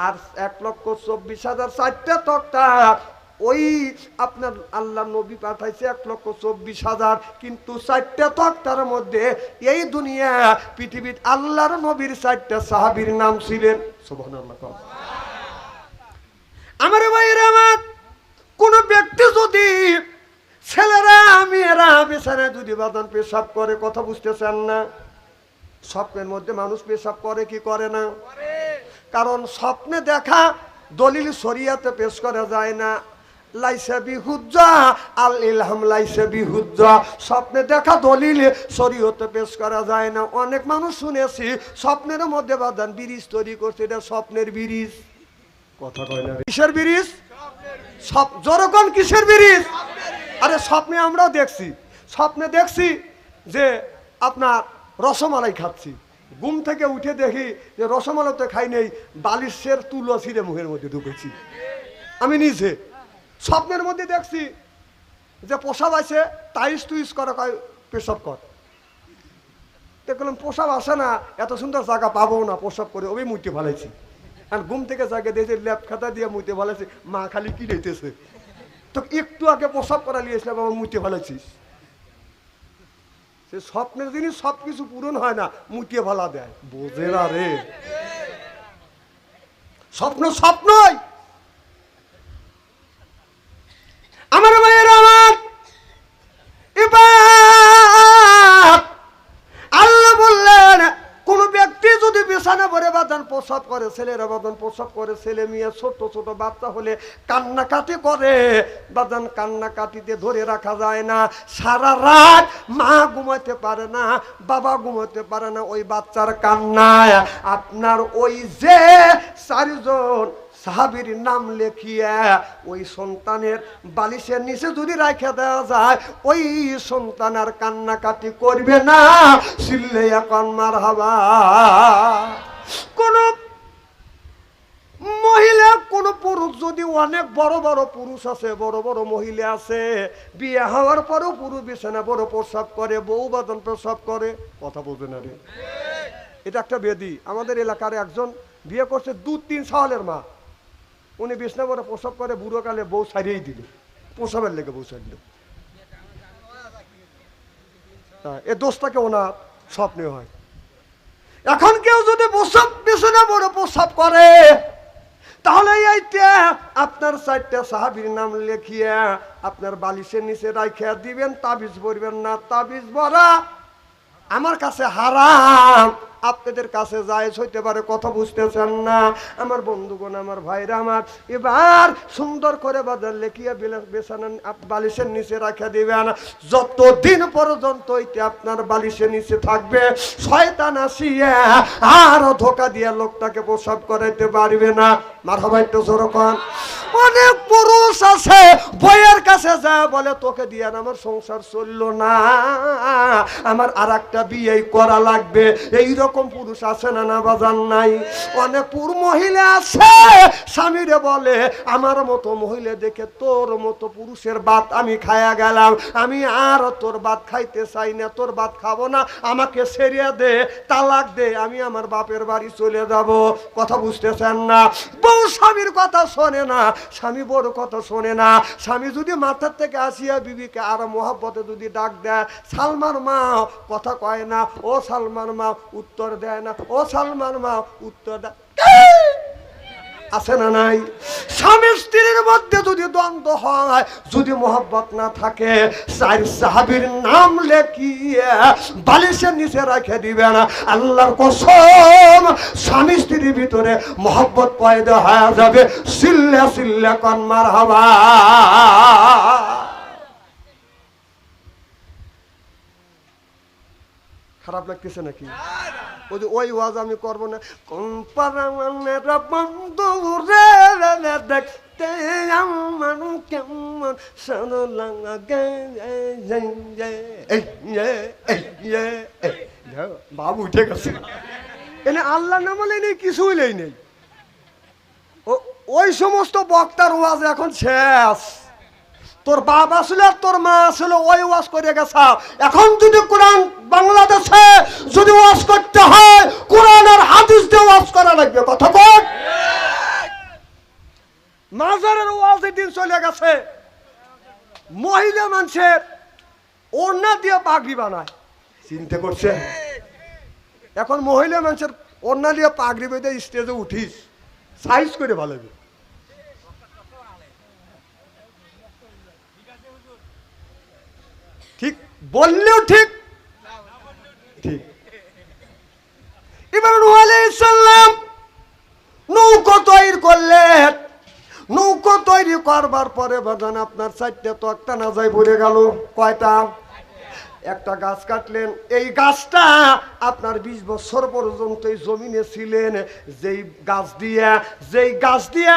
আর 1,24,000 4টে তক্তা ওই আপনার আল্লাহ নবী পাঠাইছে 1,24,000, কিন্তু 4টে তক্তার মধ্যে এই দুনিয়া পৃথিবীর আল্লাহর নবীর 4টে সাহাবীর নাম ছিলেন। সুবহানাল্লাহ। আমার ভাইরা, আমার কোন ব্যক্তি যদি ছেলেরা মেয়েরা বিছানায় যদি বাদান পেশাব করে, কথা বুঝতেছেন না? স্বপ্নের মধ্যে মানুষ পেশাব করে কি করে না? কারণ স্বপ্নে দেখা দলিল শরিয়াতে পেশ করা যায় না। লাইসা বিহুজ্জা আল ইলহাম লাইসা বিহুজ্জা, স্বপ্নে দেখা দলিল শরীয়তে পেশ করা যায় না। অনেক মানুষ শুনেছি স্বপ্নের মধ্যে বাদান ব্রিজ তৈরি করছে, এটা স্বপ্নের ব্রিজ। কথা কয় না? কিসের ব্রিজ? জনগণ কিসের ব্রিজ? আরে স্বপ্নে আমরাও দেখছি, স্বপ্নে দেখছি যে আপনার রসমালাই খাচ্ছি, ঘুম থেকে উঠে দেখি যে রসমালাই তো খাই নেই, বালিশের তুলো ছিঁড়ে মুখের মধ্যে ঢুকেছি আমি নিজে। স্বপ্নের মধ্যে দেখছি যে পোশাব আছে, তাইস তুইস করা কয় পেশাব কর। দেখলাম পোশাব আসে না, এত সুন্দর জায়গা পাবো না, পোশাব করে ওই মুইতে ভালাইছি। আর ঘুম থেকে জায়গা দিয়েছে ল্যাপ খাতা দিয়ে মুইতে ভালাইছি, মা খালি কি রেতেছে, তো একটু আগে প্রসাব করা নিয়েছিলাম আমার মুইতে ভালাইছিস। সে স্বপ্নের জিনিস সবকিছু পূরণ হয় না, মুটিয়ে ভালা দেয়, বোঝে না রে। স্বপ্ন স্বপ্নই। আমার ভাইয়েরা, আমার এবার আল্লাহ বললেন কোন ব্যক্তি যদি বিছানা ভরে বাদান প্রসাব করে, ছেলেরা বাদান প্রসাব করে, ছেলে মেয়ে ছোট ছোট বাচ্চা হলে কান্নাকাটি করে বাদান, কান্নাকাটিতে ধরে রাখা যায় না। সারা রাত মা ঘুমাতে পারে না, বাবা ঘুমাতে পারে না ওই বাচ্চার কান্নায়। আপনার ওই যে 4জন সাহাবীর নাম লেখিয়া ওই সন্তানের বালিশের নিচে যদি রাখা দেওয়া যায়, ওই সন্তান আর কান্নাকাটি করবে না। চিল্লে এখন মারহাবা। কোন মহিলা, কোন পুরুষ যদি, অনেক বড় বড় পুরুষ আছে, বড় বড় মহিলা আছে, বিয়ে হওয়ার পরেও পুরুষ বিছানা বড় প্রসাব করে, বউ বাদন প্রসাব করে, কথা বলবে না রে। এটা একটা বেদি। আমাদের এলাকার একজন বিয়ে করছে 2-3 সালের মা, উনি বিছনা বড় প্রসাব করে, বুড়ো কালে বউ ছাড়িয়েই দিল, প্রসাবের লেগে বউ ছাড়ল। এ দোষটাকে ওনার স্বপ্নে হয়। এখন কেউ যদি প্রসাব বিছনা বড় প্রসাব করে, তাহলে এইটা আপনার 4টে সাহাবীর নাম লেখিয়া আপনার বালিশের নিচে রাখিয়া দিবেন, তাবিজ পড়বেন না। তাবিজ পড়া আমার কাছে হারাম, আপনাদের কাছে জায়েজ হইতে পারে, কথা বুঝতেছেন না আমার বন্ধুগণ, আমার ভাইরা আমার। এবার সুন্দর করে বাজার লেখিয়া বেছানা বালিশের নিচে রাখা দিবেন। যতদিন পর্যন্ত এটা আপনার বালিশের নিচে থাকবে, শয়তান আসিয়া আর ধোকা দিয়া লোকটাকে প্রসাব করাইতে পারবে না। মারহাবা, একটু জোরে কোন। অনেক পুরুষ আছে বইয়ের কাছে যা বলে, তোকে দিয়ে আমার সংসার চললো না, আমার আর একটা বিয়ে করা লাগবে। এইরকম পুরুষ আছে না? না বাজান নাই? অনেক মহিলা আছে স্বামীরে বলে, আমার মতো মহিলা দেখে তোর মতো পুরুষের ভাত আমি খায়া গেলাম, আমি আর তোর ভাত খাইতে চাই না, তোর ভাত খাবো না, আমাকে ছেড়ে দে, তালাক দে, আমি আমার বাপের বাড়ি চলে যাব। কথা বুঝতেছেন না? বউ স্বামীর কথা শোনে না, স্বামী বড় কথা শোনে না। স্বামী যদি মাথার থেকে আসিয়া বিবিকে আর মহব্বতে যদি ডাক দেয়, সালমান মা, কথা কয় না, ও সালমান মা, উত্তর দেয় না, ও সালমান মা, উত্তর দেয়। আছে না নাই? স্বামী স্ত্রীর মধ্যে যদি দ্বন্দ্ব হয়, যদি মোহব্বত না থাকে, 4 সাহাবীর নাম লেখিয়ে বালিশের নিচে রেখে দিবেন। আল্লাহর কসম, স্বামী স্ত্রীর ভিতরে মোহব্বত পয়দা হয়ে যাবে। সিল্লা সিল্লা কন মারহাবা। খারাপ লাগতেছে নাকি? ওই ওয়াজ আমি করবো না। কোন পারামানের বন্ধু রে দেখতে আমার কেমন সানো লাগে। বাবু উঠে গেছে। এনে আল্লাহ নাম নেই, কিছুই নেই। ওই সমস্ত বক্তার ওয়াজ এখন শেষ। তোর বাপ আসলে আর তোর মা আসলে ওই ওয়াজ করে গেছে। এখন যদি কোরআন বাংলাদেশে যদি ওয়াজ করতে হয়, কোরআন আর হাদিস দিয়ে ওয়াজ করা লাগবে। কথা বল। মাজারের ওয়াজের দিন চলে গেছে। মহিলা মানুষের ওড়না দিয়ে পাগড়ি বানায়, চিন্তা করছে? এখন মহিলা মানুষের ওড়না দিয়ে পাগড়ি বেঁধে স্টেজে উঠিস, সাইজ করে ভালো। ঠিক বললেও ঠিক ঠিক। এবার নূহ আলাইহিস সালাম নৌকা তৈরি করলেন। নৌকা তৈরি করবার পরে বাজান আপনার 4টা তক্তা না যাই পড়ে গেল। কয়টা? একটা গাছ কাটলেন। এই গাছটা আপনার 20 বছর পর্যন্ত এই জমিনে ছিলেন। যেই গাছ দিয়ে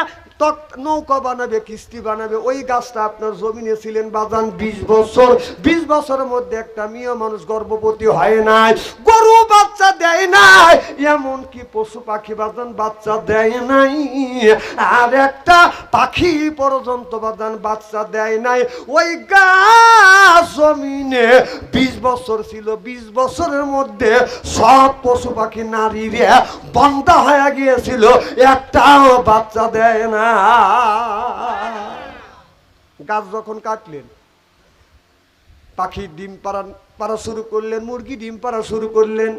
নৌকা বানাবে, কিস্তি বানাবে, ওই গাছটা আপনার জমিনে ছিলেন বাজান 20 বছর। 20 বছরের মধ্যে একটা মেয়ে মানুষ গর্ভবতী হয় নাই, গরু বাচ্চা দেয় নাই, এমনকি পশু পাখি বাজান বাচ্চা দেয় নাই, আর একটা পাখি পর্যন্ত বাজান বাচ্চা দেয় নাই। ওই গাছ জমিনে 20 বছর ছিল। 20 বছরের মধ্যে সব পশু পাখি নারীরা বন্ধা হয়ে গিয়েছিল, একটাও বাচ্চা দেয় না। গাছ যখন কাটলেন, পাখি ডিম পাড়া শুরু করলেন, মুরগি ডিম পাড়া শুরু করলেন,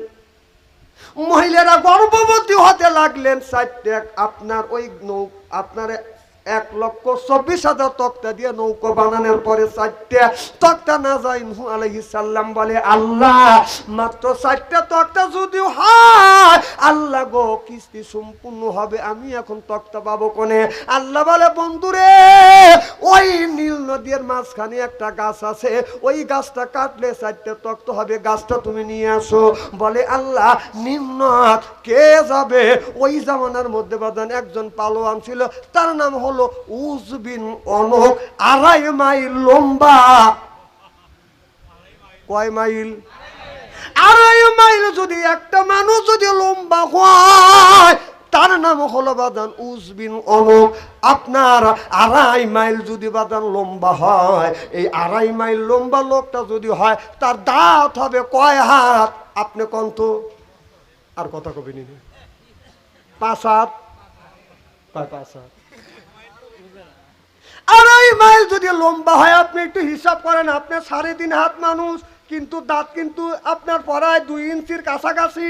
মহিলারা গর্ভবতী হতে লাগলেন। 4টা আপনার ওই আপনার 1,24,000 তক্তা দিয়ে নৌকা বানানোর পরে 4টা তক্তা না যায়। নূহ আলাইহিস সালাম বলে, আল্লাহ মাত্র 4টা তক্তা যদি হয়, আল্লাহ গো কিস্তি সম্পূর্ণ হবে, আমি এখন তক্তা পাবো কোনে? আল্লাহ বলে, বন্ধুরে ওই নীল নদীর মাঝখানে একটা গাছ আছে, ওই গাছটা কাটলে 4টা তক্তা হবে, গাছটা তুমি নিয়ে আসো। বলে, আল্লাহ নিম্নত কে যাবে? ওই জামানার মধ্যে বাদান একজন পালোয়ান ছিল, তার নাম হলো উজ বিন অনক। 2.5 মাইল লম্বা। কয় মাইল? 2.5 মাইল। যদি একটা মানুষ যদি লম্বা হয়, তার নাম হলো বাদান উজ বিন অনক। আপনার 2.5 মাইল যদি বাদান লম্বা হয়, এই 2.5 মাইল লম্বা লোকটা যদি হয়, তার দাঁত হবে কয় হাত? আপনি কত? আর কথা কবি নি? 5 হাত। 5 হাত। 2.5 মাইল যদি লম্বা হয়, আপনি একটু হিসাব করেন, আপনি 3.5 হাত মানুষ, কিন্তু দাঁত কিন্তু আপনার পড়ায় 2 ইঞ্চির কাছাকাছি।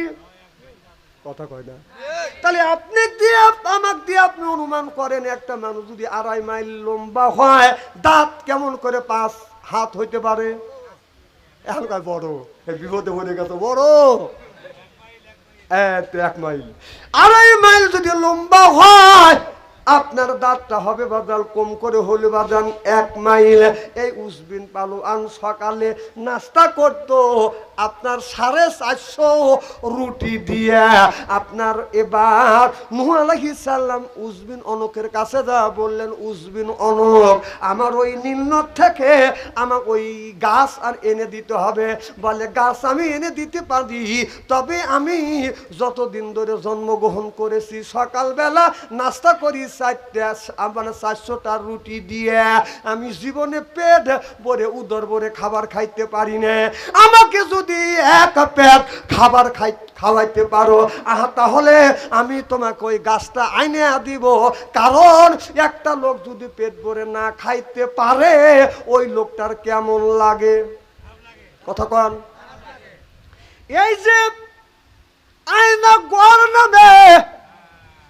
কথা কয় না? তাহলে আপনি দিয়ে আমাকে দিয়ে আপনি অনুমান করেন, একটা মানুষ যদি 2.5 মাইল লম্বা হয়, দাঁত কেমন করে 5 হাত হইতে পারে? এখন কয় বড়, বিপদে পড়ে গেছে, বড়। 1 মাইল। 2.5 মাইল যদি লম্বা হয়, আপনার দাঁতটা হবে বাজাল কম করে হলে বাজান 1 মাইল। এই উসবিন পালোয়ান সকালে নাস্তা করত আপনার 450 রুটি দিয়ে। আপনার এবার নূহ আলাইহিস সালাম উসবিন অনকের কাছে যা বললেন, উসবিন অনক, আমার ওই নীলনদ থেকে আমার ওই গাছ আর এনে দিতে হবে। বলে, গাছ আমি এনে দিতে পারি, তবে আমি যতদিন ধরে জন্মগ্রহণ করেছি সকালবেলা নাস্তা করি 400টা রুটি দিয়ে, আমি জীবনে পেট ভরে উদর ভরে খাবার খাইতে পারি না। আমাকে যদি 1 পেট খাবার খাওয়াইতে পারো, তাহলে আমি তোমাকে ওই গাছটা আইনে দিব। কারণ একটা লোক যদি পেট ভরে না খাইতে পারে, ওই লোকটার কেমন লাগে? কথা কন। এই যে আয়না গড় নামে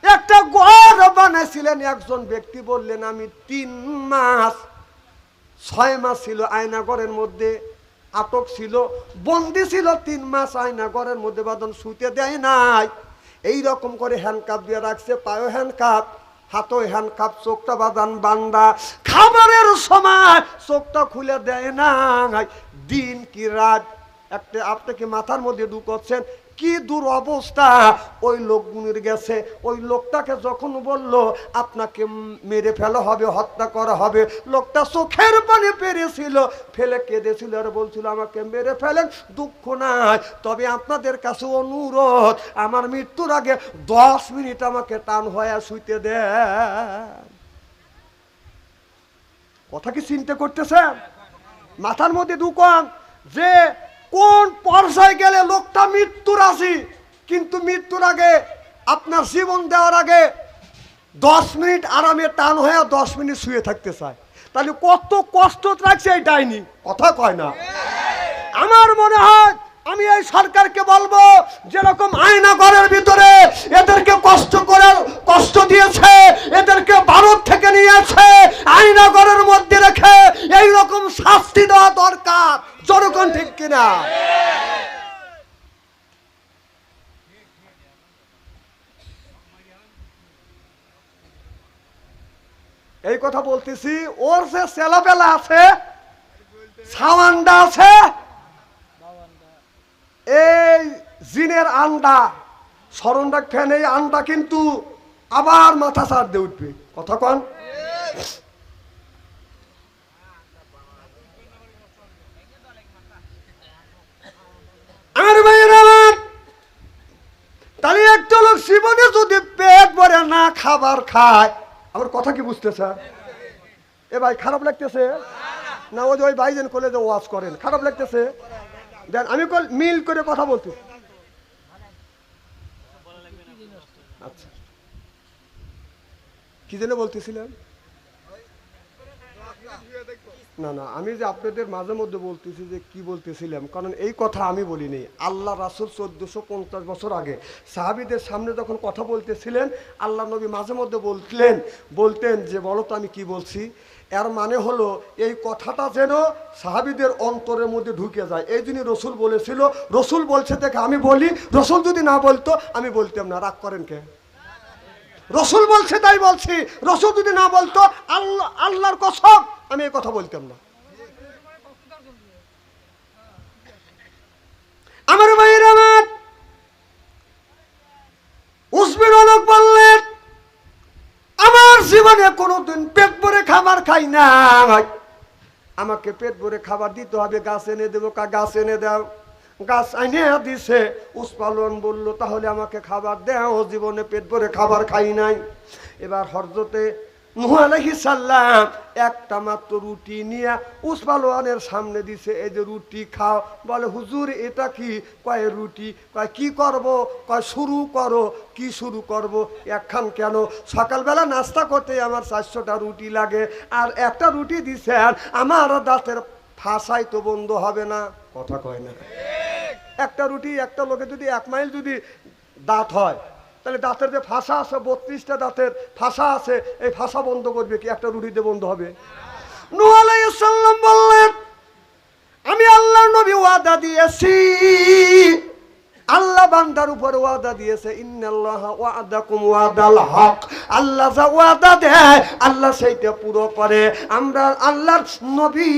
একটা ঘর বানাইছিলেন একজন ব্যক্তি, বললেন আমি 3 মাস 6 মাস ছিল আয়না ঘরের মধ্যে আটক ছিল, বন্দি ছিল 3 মাস আয়না ঘরের মধ্যে, বাদন শুতে দেয় নাই, এই রকম করে হ্যান্ডকাপ দিয়ে রাখছে, পায়ে হ্যান্ডকাপ, হাতে হ্যান্ডকাপ, চোখটা বাঁধান বান্দা, খাবারের সময় চোখটা খুলে দেয় না, দিন কি রাত একটা আপনাকে মাথার মধ্যে ঢুকাচ্ছেন, কি দূর অবস্থা। ওই লোকগুলির গেছে, ওই লোকটাকে যখন বলল আপনাকে মেরে ফেলা হবে, হত্যা করা হবে, লোকটা চোখের পানি পেরেছিল, ফেলে কেঁদেছিল আর বলছিল আমাকে মেরে ফেলেন, দুঃখ নাই, তবে আপনাদের কাছে অনুরোধ আমার মৃত্যুর আগে 10 মিনিট আমাকে টান হয়ে শুইতে দেন। কথা কি চিন্তা করতেছেন? মাথার মধ্যে ঢুকান যে কোন পর্যায়ে গেলে লোকটা মৃত্যুর আসি, কিন্তু মৃত্যুর আগে আপনার জীবন দেওয়ার আগে 10 মিনিট আরামে টান হয়ে 10 মিনিট শুয়ে থাকতে চায়, তাহলে কত কষ্ট রাখছে এই ডাইনি, কথা কয় না। আমার মনে হয় আমি এই সরকারকে বলবো, যেরকম আয়না ঘরের ভিতরে এদেরকে কষ্ট দিয়েছে, এদেরকে ভারত থেকে নিয়েছে, আয়না ঘরের মধ্যে রেখে এই রকম শাস্তি দেওয়া দরকার, জনগণ ঠিক কিনা? এই কথা বলতেছি, ওর যে ছেলেবেলা আছে, সাওয়ান্ডা আছে, এই জিনের আন্ডা স্মরণ রাখেন, এই আন্ডা কিন্তু আবার মাথা ছাড় দিয়ে উঠবে, কথা কন। আমার ভাইয়ের আমার, তাহলে একটা লোক জীবনে যদি পেট ভরে না খাবার খায়, আমার কথা কি বুঝতেছে? এ ভাই খারাপ লাগতেছে না? ওই ভাই যেন কলেজে ওয়াজ করেন, খারাপ লাগতেছে? দেন আমি মিল করে কথা বলছি। আচ্ছা, কি যেন বলতেছিলাম? না না, আমি যে আপনাদের মাঝে মধ্যে বলতেছি যে কি বলতেছিলাম, কারণ এই কথা আমি বলিনি, আল্লাহ রাসূল 1450 বছর আগে সাহাবীদের সামনে যখন কথা বলতেছিলেন, আল্লাহ নবী মাঝে মধ্যে বলতেন যে বলো তো আমি কি বলছি। এর মানে হলো এই কথাটা যেন সাহাবীদের অন্তরের মধ্যে ঢুকে যায়, এই জন্য রসুল বলেছিল, রসুল বলছে দেখে আমি বলি, রসুল যদি না বলতো আমি বলতাম না। রাগ করেন কে? রসুল বলছে তাই বলছি, রসুল যদি না বলতো আল্লাহর কসম আমি এই কথা বলতাম না। আমার ভাইয়ের আমার, উসমান লোক বললেন আমার জীবনে কোনোদিন পেট ভরে খাবার খাই না, আমাকে পেট ভরে খাবার দিতে হবে, গাছ এনে দেবো, গাছ এনে দাও, গাছ এনে দিছে। উসমান বলল তাহলে আমাকে খাবার দাও, জীবনে পেট ভরে খাবার খাই নাই। এবার হযরতে নূহ আলাইহিস সালাম একটা মাত্র রুটি নিয়ে উসমানের সামনে দিছে, এই যে রুটি খাও। বলে হুজুর এটা কি? কয় রুটি। কয় কি করব? কয় শুরু করো। কি শুরু করব? একখান কেন? সকালবেলা নাস্তা করতে আমার 400টা রুটি লাগে, আর একটা রুটি দিছেন, আমার দাঁতের ফাঁসাই তো বন্ধ হবে না, কথা কয় না। একটা রুটি একটা লোকে যদি 1 মাইল যদি দাঁত হয়, তাহলে দাঁতের যে ফাঁসা আছে, 32টা দাঁতের ফাঁসা আছে, এই ফাঁসা বন্ধ করবে কি? একটা রুটিতে বন্ধ হবে? নূহ আলাইহিস সালাম বললেন আমি আল্লাহর নবী ওয়াদা দিয়েছি, আল্লাহ বান্দার উপর ওয়াদা দিয়েছে, ইন্নাল্লাহা ওয়াদাকুম ওয়াদাল হক, আল্লাহ যা ওয়াদা দেয় আল্লাহ সেইটা পুরো করে। আমরা আল্লাহর নবী,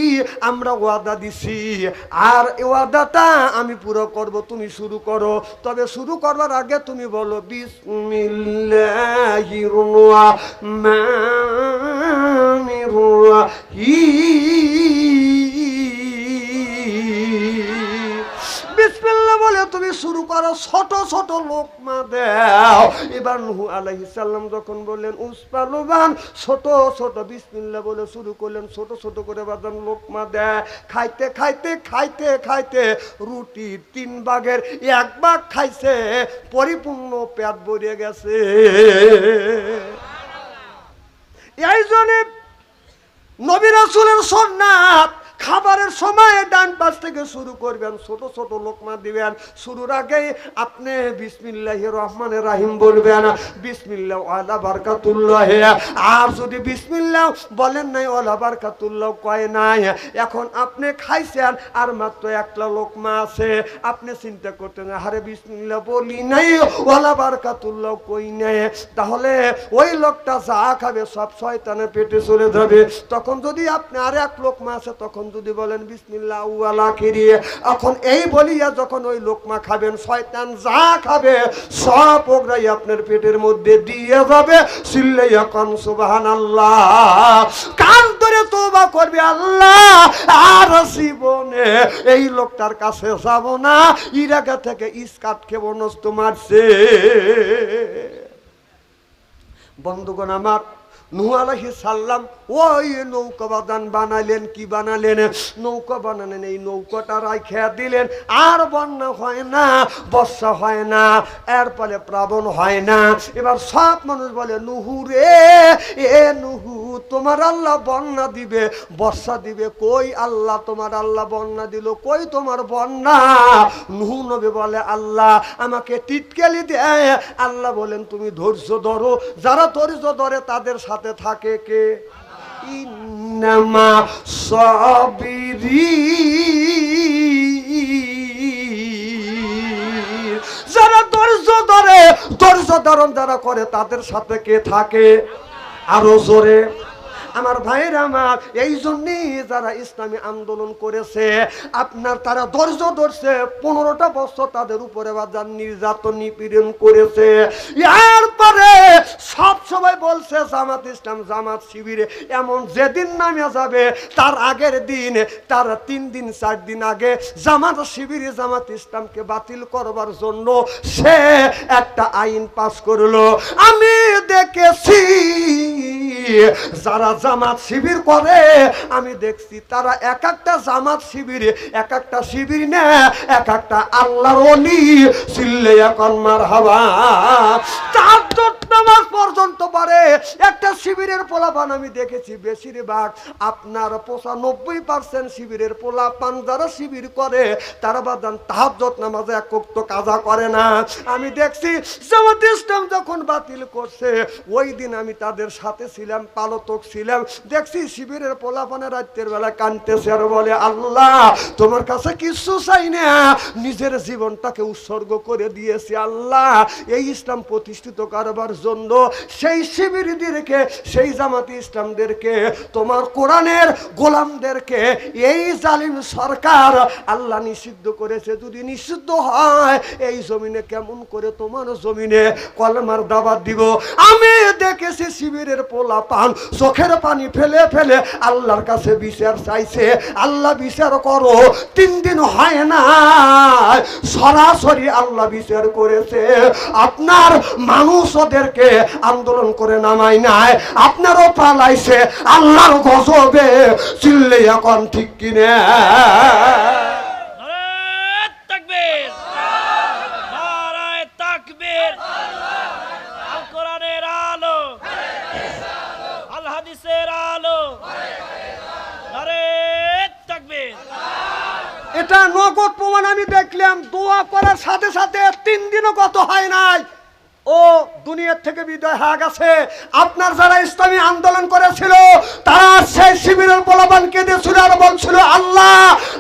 আমরা ওয়াদা দিছি, আর এই ওয়াদাটা আমি পুরো করব। তুমি শুরু করো, তবে শুরু করবার আগে তুমি বলো বিসমিল্লাহির রহমানির রহিম। বিসমিল্লাহ বলে তুমি শুরু করো, ছোট ছোট লোকমা দাও। এবার নূহ আলাইহিস সালাম যখন বললেন উসমান ছোট ছোট বিসমিল্লাহ বলে শুরু করলেন, ছোট ছোট করে বাদান লোকমা দেয়। খাইতে খাইতে খাইতে খাইতে রুটির 3 ভাগের 1 ভাগ খাইছে, পরিপূর্ণ পেট ভরে গেছে। এই জন্য নবী রাসূলের সুন্নাত খাবারের সময় ডান পাশ থেকে শুরু করবেন, ছোট ছোট লোকমা দিবেন। শুরুর আগেই আপনি বিসমিল্লাহির রহমানির রহিম বলবেন, বিসমিল্লাহ ওয়ালা বারাকাতুল্লাহ। আর যদি বিসমিল্লাহ বলেন নাই, ওয়ালা বারাকাতুল্লাহ কয় নাই, এখন আপনি খাইছেন আর মাত্র একটা লোকমা আছে, আপনি চিন্তা করতেন আরে বিসমিল্লাহ বলি নাই, ওয়ালা বারাকাতুল্লাহ কই নাই, তাহলে ওই লোকটা যা খাবে সব শয়তানের পেটে চলে যাবে। তখন যদি আপনি আর এক লোকমা আছে, তখন যদি বলেন বিসমিল্লাহ ওয়ালা খিরিয়ে, এখন এই বলিয়া যখন ওই লোকমা খাবেন, শয়তান যা খাবে সব ওগরাই আপনার পেটের মধ্যে দিয়ে যাবে। চিল্লাইয়া কোন সুবহানাল্লাহ। কান ধরে তওবা করবে, আল্লাহ আর জীবনে এই লোকটার কাছে যাব না, ইরাকা থেকে ইসকাট ক্ষেপণাস্ত্র মারছে। বন্ধুগণ আমার, নূহ আলাইহিস সালাম ওই নৌকা বানালেন। কি বানালেন? নৌকা বানালেন। এই নৌকাটা রাইখা দিলেন, আর বন্যা হয় না, বর্ষা হয় না, এর ফলে প্লাবন হয় না। এবার সব মানুষ বলে, নুহু রে, এ নুহু, তোমার আল্লাহ বন্যা দিবে, বর্ষা দিবে, কই আল্লাহ তোমার আল্লাহ বন্যা দিল, কই তোমার বন্যা? নুহু নবী বলে, আল্লাহ আমাকে টিটকালি দেয়। আল্লাহ বলেন, তুমি ধৈর্য ধরো, যারা ধৈর্য ধরে তাদের সাথে থাকে কে? ইন্নামা সাবিরিন, যারা ধৈর্য ধরে, ধৈর্য ধারণ যারা করে তাদের সাথে কে থাকে? আরো জোরে। আমার ভাইরা আমার, এই জন্যই যারা ইসলামী আন্দোলন করেছে আপনার, তারা ধৈর্য ধরছে। 15টা বছর তাদের উপরে বাজার নির্যাতন নিপীড়ন করেছে। এরপরে সব সময় বলছে জামাত ইসলাম, জামাত শিবিরে, এমন যেদিন নামে যাবে তার আগের দিন, তার 3 দিন 4 দিন আগে জামাত শিবিরে জামাত ইসলামকে বাতিল করবার জন্য সে একটা আইন পাস করলো। আমি দেখেছি যারা জামাত শিবির করে, আমি দেখছি তারা এক একটা জামাত শিবিরে, এক একটা শিবির না, এক একটা আল্লাহর ওলি। চিল্লাইয়া কোন মারহাবা। তাহাজ্জুদ নামাজ পর্যন্ত পড়ে। একটা শিবিরের পোলাপান আমি দেখেছি, বেশিরভাগ আপনার 95% শিবিরের পোলাপান যারা শিবির করে তারা বাদান তাহাজ্জুদ নামাজে এক ওয়াক্ত কাজা করে না। আমি দেখছি জামাত ইসলাম যখন বাতিল করছে ওই দিন আমি তাদের সাথে ছিলাম, পালতক ছিলাম। দেখছি শিবিরের পোলাপানে রাতের বেলা কাঁদতেছে আর বলে, আল্লাহ তোমার কাছে কিছু চাই না, নিজের জীবনটাকে উৎসর্গ করে দিয়েছি আল্লাহ এই ইসলাম প্রতিষ্ঠিত করবার জন্য। সেই শিবিরদেরকে, সেই জামাতি ইসলামদেরকে, তোমার কোরআনের গোলামদেরকে এই জালিম সরকার আল্লাহ নিষিদ্ধ করেছে। যদি নিষিদ্ধ হয় এই জমিনে কেমন করে তোমার জমিনে কলমার দাওয়াত দিব? আমি দেখেছি শিবিরের পোলাপান চোখের পানি ফেলে ফেলে আল্লাহর কাছে বিচার চাইছে, আল্লাহ বিচার করো। 3 দিন হয় না, সরাসরি আল্লাহ বিচার করেছে। আপনার মানুষ ওদেরকে আন্দোলন করে নামাই নাই, আপনারও পালাইছে আল্লাহর গজবে। চিল্লাইয়া কোন ঠিক কিনা? এটা নগদ প্রমাণ আমি দেখলাম। দোয়া করার সাথে সাথে 3 দিনও কত হয় নাই, ও দুনিয়ার থেকে বিদায় হয়ে গেছে। আপনার যারা ইসলামী আন্দোলন করেছিল তারা সেই শিবিরের পোলাপান কেঁদেছিল আর বলছিল, আল্লাহ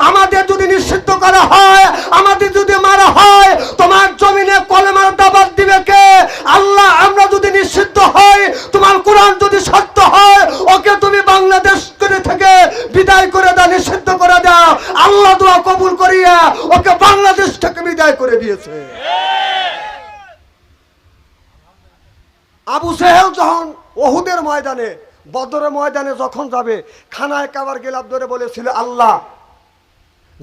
আমাদের যদি নিষিদ্ধ করা হয়, আমাদের যদি মারা হয়, তোমার জমিনে কলেমার দাওয়াত দিবে কে? আল্লাহ আমরা যদি নিষিদ্ধ হই, তোমার কোরআন যদি সত্য হয়, ওকে তুমি বাংলাদেশ থেকে বিদায় করে দাও, নিষিদ্ধ করে দাও। আল্লাহ দোয়া কবুল করিয়া ওকে বাংলাদেশ থেকে বিদায় করে দিয়েছে। আবু জেহেল যখন ওহুদের ময়দানে, বদরের ময়দানে যখন যাবে, খানায় কাবার গেলাপ ধরে বলেছিল, আল্লাহ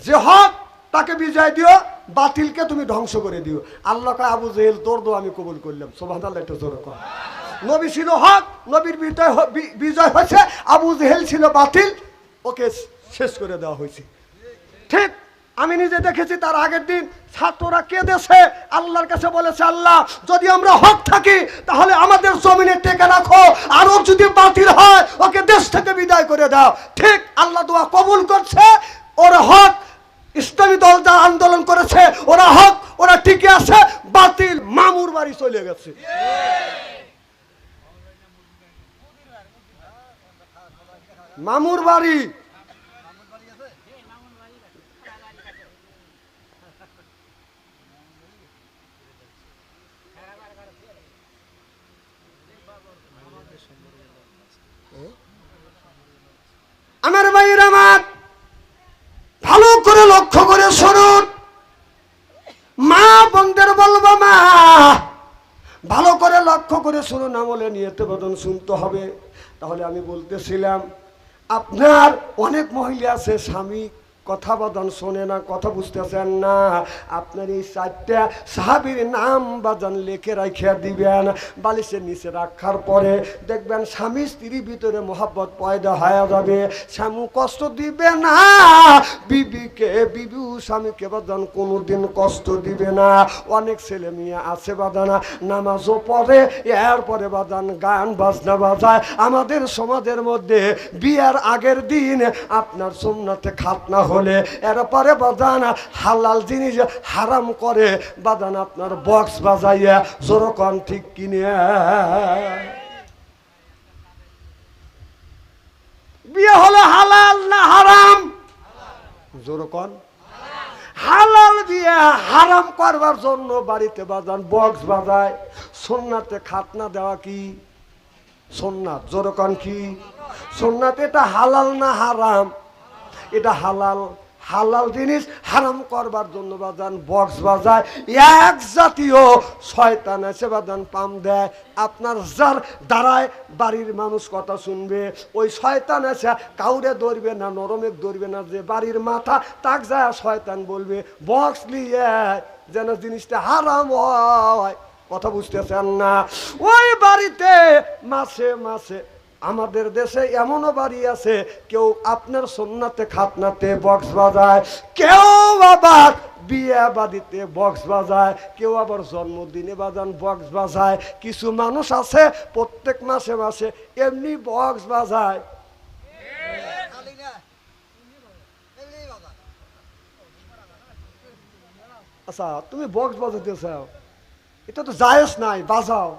যে হক তাকে বিজয় দিও, বাতিলকে তুমি ধ্বংস করে দিও। আল্লাহ কয়, আবু জেহেল তোর দোয়া আমি কবুল করলাম। সুবহানাল্লাহ, একটু জোরে কর। নবী ছিল হক, নবীর বিজয় হয়েছে। আবু জেহেল ছিল বাতিল, ওকে শেষ করে দেওয়া হয়েছে। ঠিক আমি নিজে দেখেছি তার আগের দিন ছাত্ররা কেঁদেছে, আল্লাহর কাছে বলেছে, আল্লাহ যদি আমরা হক থাকি তাহলে আমাদের জমিনে টেকে রাখো, আরো যদি বাতিল হয় ওকে দেশ থেকে বিদায় করে দাও। ঠিক আল্লাহ দোয়া কবুল করছে, ওরা হক, ইসলামী দল যা আন্দোলন করেছে ওরা হক, ওরা টিকে আছে, বাতিল মামুর বাড়ি চলে গেছে। মামুর বাড়ি আমার ভাইয়ের আমার ভালো করে লক্ষ্য করে শুনুন, মা বোনদের বলবো, মা ভালো করে লক্ষ্য করে শুনুন, আমলে নিয়তে বদন শুনতে হবে। তাহলে আমি বলতেছিলাম, আপনার অনেক মহিলা আছে স্বামী কথা বাদান শোনে না, কথা বুঝতেছেন না, আপনার এই 4টা সাহাবীর নাম বাজান লিখে রাখিয়া দিবেন, বালিশের নিচে রাখার পরে দেখবেন স্বামী স্ত্রীর ভিতরে মহব্বত পয়দা হয়ে যাবে, স্বামী কষ্ট দিবে না বিবিকে, বিবিও স্বামীকে বাজান কোনোদিন কষ্ট দিবে না। অনেক ছেলে মেয়ে আছে বাজানা নামাজও পড়ে, এরপরে বাজান গান বাজনা বাজায়। আমাদের সমাজের মধ্যে বিয়ার আগের দিন আপনার সুন্নাতে খাতনা হলে এরপরে বাজান হালাল জিনিস হারাম করে বাজান আপনার বক্স বাজাইয়া জোরকন ঠিক কিনে। বিয়ে হলো হালাল না হারাম? জোরকন হালাল বিয়ে হারাম করবার জন্য বাড়িতে বাজান বক্স বাজায়। সুন্নাতে খাতনা দেওয়া কি সুন্নাত? জোরকন কি সুন্নাত? এটা হালাল না হারাম? এটা হালাল। হালাল জিনিস হারাম করবার জন্য বাজান বক্স বাজায়। এক জাতীয় শয়তান এসে বাজান পাম দেয়, আপনার যার দ্বারায় বাড়ির মানুষ কথা শুনবে ওই শয়তান এসে কাউরে ধরবে না, নরমেক ধরবে না, যে বাড়ির মাথা তাক যায় শয়তান বলবে বক্স নিয়ে যেন জিনিসটা হারাম হয়। কথা বুঝতেছেন না? ওই বাড়িতে মাসে মাসে আমাদের দেশে এমনও বাড়ি আছে কেউ আপনার সুন্নাতে খাতনাতে বক্স বাজায়, কেউ আবার বিয়ে বাড়িতে বক্স বাজায়, কেউ আবার জন্মদিনে বাজান বক্স বাজায়। কিছু মানুষ আছে প্রত্যেক মাসে মাসে এমনি বক্স বাজায়। আচ্ছা তুমি বক্স বাজাতে চাও, এটা তো জায়েজ নাই, বাজাও।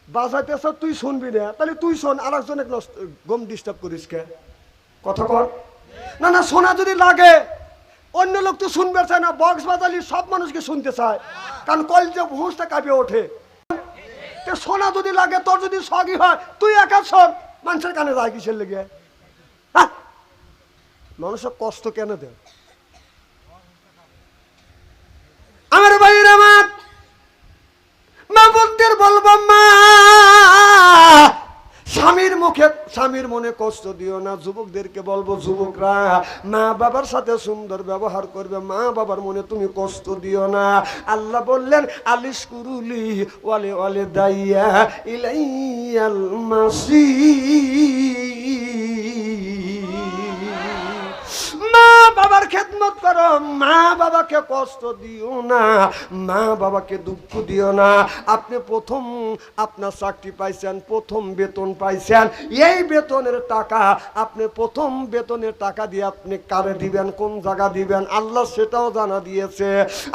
বাজাইতেছ তুই শুনবি না, তাহলে তুই শোন, আর একজনে গম ডিস্টার্ব করিস কে? কথা কর না। না শোনা যদি লাগে, অন্য লোক তো শুনবে চায় না, বক্স বাজালি সব মানুষকে শুনতে চায়, কারণ কল যে হুঁসটা কাঁপিয়ে ওঠে। শোনা যদি লাগে, তোর যদি সগই হয় তুই একা শোন, মানুষের কানে যায় কিসের লেগে? মানুষের কষ্ট কেন দেয়? আমার ভাইয়ের আমার মা বোনদের বলবো, মা স্বামীর মুখে স্বামীর মনে কষ্ট দিও না। যুবকদেরকে বলবো, যুবকরা মা বাবার সাথে সুন্দর ব্যবহার করবে, মা বাবার মনে তুমি কষ্ট দিও না। আল্লাহ বললেন, আলিশ কুরুলি ওয়ালে ওয়ালে দাইয়া ইলাইয়াল মাসির। মা বাবার খেদমত করো, মা বাবাকে কষ্ট দিও না, মা বাবাকে দুঃখ দিও না। আপনি প্রথম আপনার চাকরি পাইছেন, প্রথম বেতন পাইছেন, এই বেতনের টাকা আপনি প্রথম বেতনের টাকা দিয়ে আপনি কারে দিবেন, কোন জায়গা দিবেন, আল্লাহ সেটাও জানা দিয়েছে।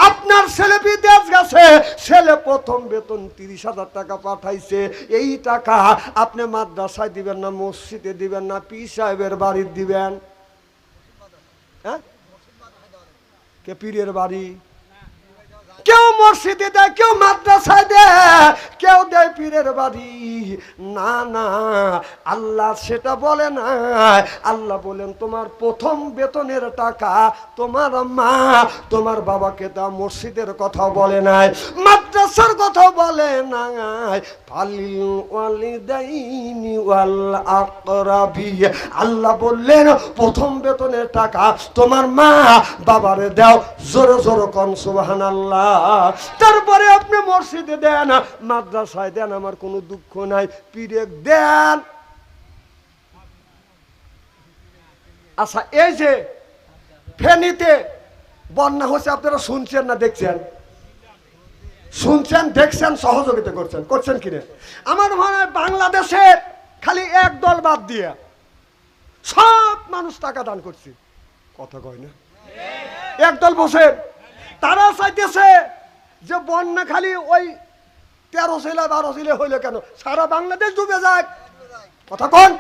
আপনার ছেলে বিদেশ গেছে, ছেলে প্রথম বেতন 30,000 টাকা পাঠাইছে, এই টাকা আপনি মাদ্রাসায় দিবেন না, মসজিদে দিবেন না, পীর সাহেবের বাড়ি দিবেন? হ্যাঁ, কে পীরের বাড়ি? কেউ মসজিদে দেয়, কেউ মাদ্রাসায় দেয়, কেউ দেয় পীরের বাড়ি। না না, আল্লাহ সেটা বলে না। আল্লাহ বলেন, তোমার প্রথম বেতনের টাকা তোমার মা তোমার বাবাকে দাও। মসজিদের কথা বলে নাই, মাদ্রাসার কথা বলে নাই। ফালিল ওয়ালিদাইনি ওয়াল আকরাবি, আল্লাহ বললেন প্রথম বেতনের টাকা তোমার মা বাবারে দাও। জোরে জোরে কোন সুবহানাল্লাহ। তারপরে আপনি মসজিদে দেন, মাদ্রাসায় দেন, আমার কোনো দুঃখ নাই, পীরে দেন। আচ্ছা, এই যে ফেনীতে বন্যা হচ্ছে, আপনারা শুনছেন না দেখছেন? শুনছেন, দেখছেন, সহযোগিতা করছেন কিনা? আমার মনে হয় বাংলাদেশে খালি এক দল বাদ দিয়ে সব মানুষ টাকা দান করছে। কথা কয় না? একদল বসে তারা চাইতেছে যে বন্যা খালি ওই 13 জেলা 12 জেলা হইলো কেন, সারা বাংলাদেশ ডুবে যায়। কথা কন?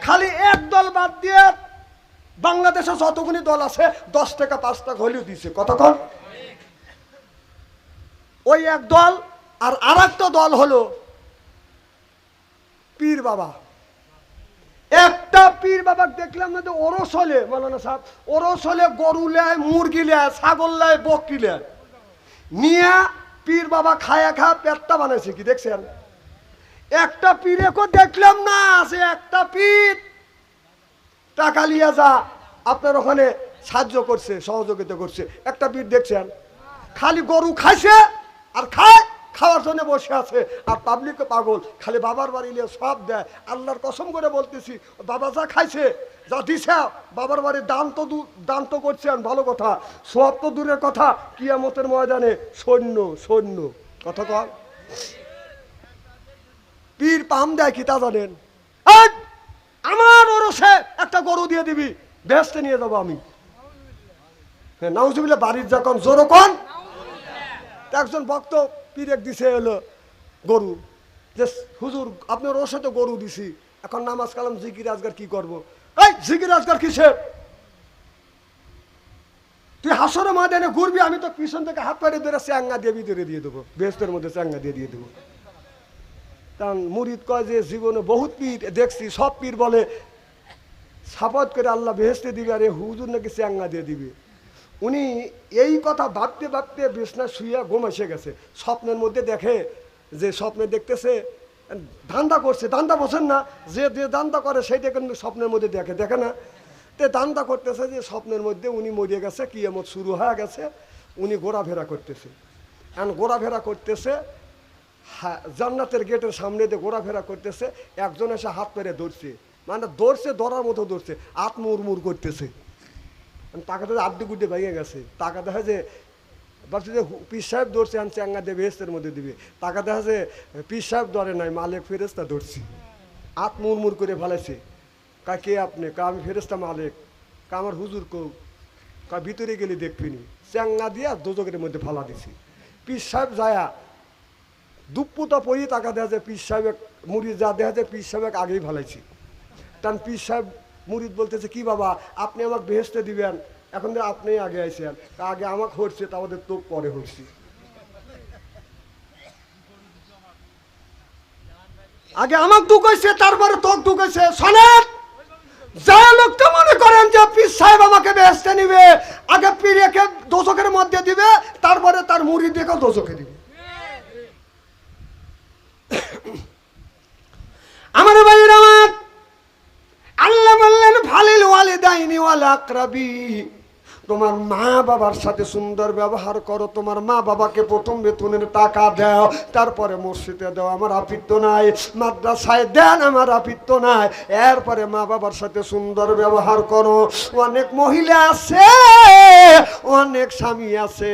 খালি একদল বাদ দিয়ে বাংলাদেশে যতগুলি দল আছে 10 টাকা 5 টাকা হলেও দিছে। কথা কন? ওই এক দল। আর আরেকটা দল হলো পীর বাবা। একটা পীর বাবা দেখলাম না যে ওরস হলে, মাওলানা সাহেব, ওরস হলে গরু লেয়, মুরগি লেয়, ছাগল লেয়, বকরি লেয়, নিয়ে পীর বাবা খায়া খা পেটটা বানাইছে। কি দেখছেন? একটা পীরেকে দেখলাম না, সে একটা পীর টাকা লিয়া যা আপনার ওখানে সাহায্য করছে, সহযোগিতা করছে। একটা পীর দেখছেন খালি গরু খাইছে আর খায়, খাওয়ার জন্য বসে আছে। আর পাবলিকে পাগল, খালি বাবার বাড়ি নিয়ে সব দেয়। আল্লাহর কসম করে বলতেছি, বাবা যা খাইছে, যা দিছে, বাবার বাড়ি দান তো করছেন, ভালো কথা। সব তো দূরের কথা, কিয়ামতের ময়দানে সৈন্য। কথা কন? পীর পাম দেয় কি তা জানেন? আমার ওরসে একটা গরু দিয়ে দিবি, বেহেশতে নিয়ে যাবো আমি। নাউজুবিল্লাহ। বাড়ির যখন জোরো কন। একজন ভক্ত পীরেক দিছে হলো গরু, যে হুজুর আপনার ওর সাথে গরু দিছি, এখন নামাজ কালাম জিকির আজগার কি করবো? এই জিকির আজগার কিসের? তুই হাসরে ময়দানে ঘুরবি, আমি তো পিছন থেকে হাত পাড়ে ধরে চ্যাঙ্গা দিয়ে ভিতরে দিয়ে দেবো, বেহেশতের মধ্যে চ্যাঙ্গা দিয়ে দেবো। কারণ মুরিদ কয় যে জীবনে বহুত পীর দেখছি, সব পীর বলে সাপত করে আল্লাহ বেহেশতে দিবে, আর হুজুর নাকি চ্যাঙ্গা দিয়ে দিবে। উনি এই কথা ভাবতে ভাবতে বিছনা শুইয়া ঘুম এসে গেছে। স্বপ্নের মধ্যে দেখে যে স্বপ্নে দেখতেছে ধান্দা করছে। ধান্দা বোঝেন না? যে ধান্দা করে সেইটা কিন্তু স্বপ্নের মধ্যে দেখে না। তে ধান্দা করতেছে যে স্বপ্নের মধ্যে উনি মরে গেছে, কিয়ামত শুরু হয়ে গেছে, উনি ঘোরাফেরা করতেছে। এখন ঘোরাফেরা করতেছে, জান্নাতের গেটের সামনে দিয়ে ঘোরাফেরা করতেছে। একজন এসে হাত পেরে ধরছে, মানে ধরার মতো ধরছে, হাত মুড়মুড় করতেছে। টাকাটা আড্ডি গুড্ডে ভেঙে গেছে। টাকা দেখা যে ভাবছে যে পীর সাহেব ধরছে, আমি চ্যাঙ্গা দিয়ে বেহেশতের মধ্যে দিবে। টাকা দেখা যে পীর সাহেব ধরে নাই, মালিক ফেরেস্তা ধরছি। হাত মুড়মুড় করে ফেলেছে। কা কে আপনি? কা আমি ফেরেস্তা মালিক। কা আমার হুজুর কৌ? কা ভিতরে গেলে দেখবিনি। চ্যাঙ্গা দিয়ে দোজকের মধ্যে ফালা দিছি। পীর সাহেব যায়া দুপুতা পড়ি টাকা দেখা যায় পীর সাহেব মুড়ি যা দেখা যায় পীর সাহেব আগেই ফেলাইছি। কারণ পীর সাহেব মুরিদ বলতেছে, কি বাবা আপনি আমাকে বেহেশতে দিবেন, এখন আপনি আগে আইছেন, আগে আমাকে হচ্ছে, তা আমাদের তোক পরে হচ্ছে। আগে আমাকে ঢুকাইছে, তারপরে তোক ঢুকাইছে। শোনেন, যা লোকটা মনে করেন যে পীর সাহেব আমাকে বেহেশতে নিবে, আগে পীরকে দোজখের মধ্যে দিবে, তারপরে তার মুরিদকে দোজখে দিবে। আমার ভাইয়ের আমার, আল্লাহ বললেন ফালিল ওয়ালিদাইনি ওয়াল আকরাবি, তোমার মা বাবার সাথে সুন্দর ব্যবহার করো। তোমার মা বাবাকে প্রথম বেতনের টাকা দাও, তারপরে মসজিদে দাও, আমার আপত্তি নাই। মাদ্রাসায় দেন, আমার আপত্তি নাই। এরপরে মা বাবার সাথে সুন্দর ব্যবহার করো। অনেক মহিলা আছে, অনেক স্বামী আছে,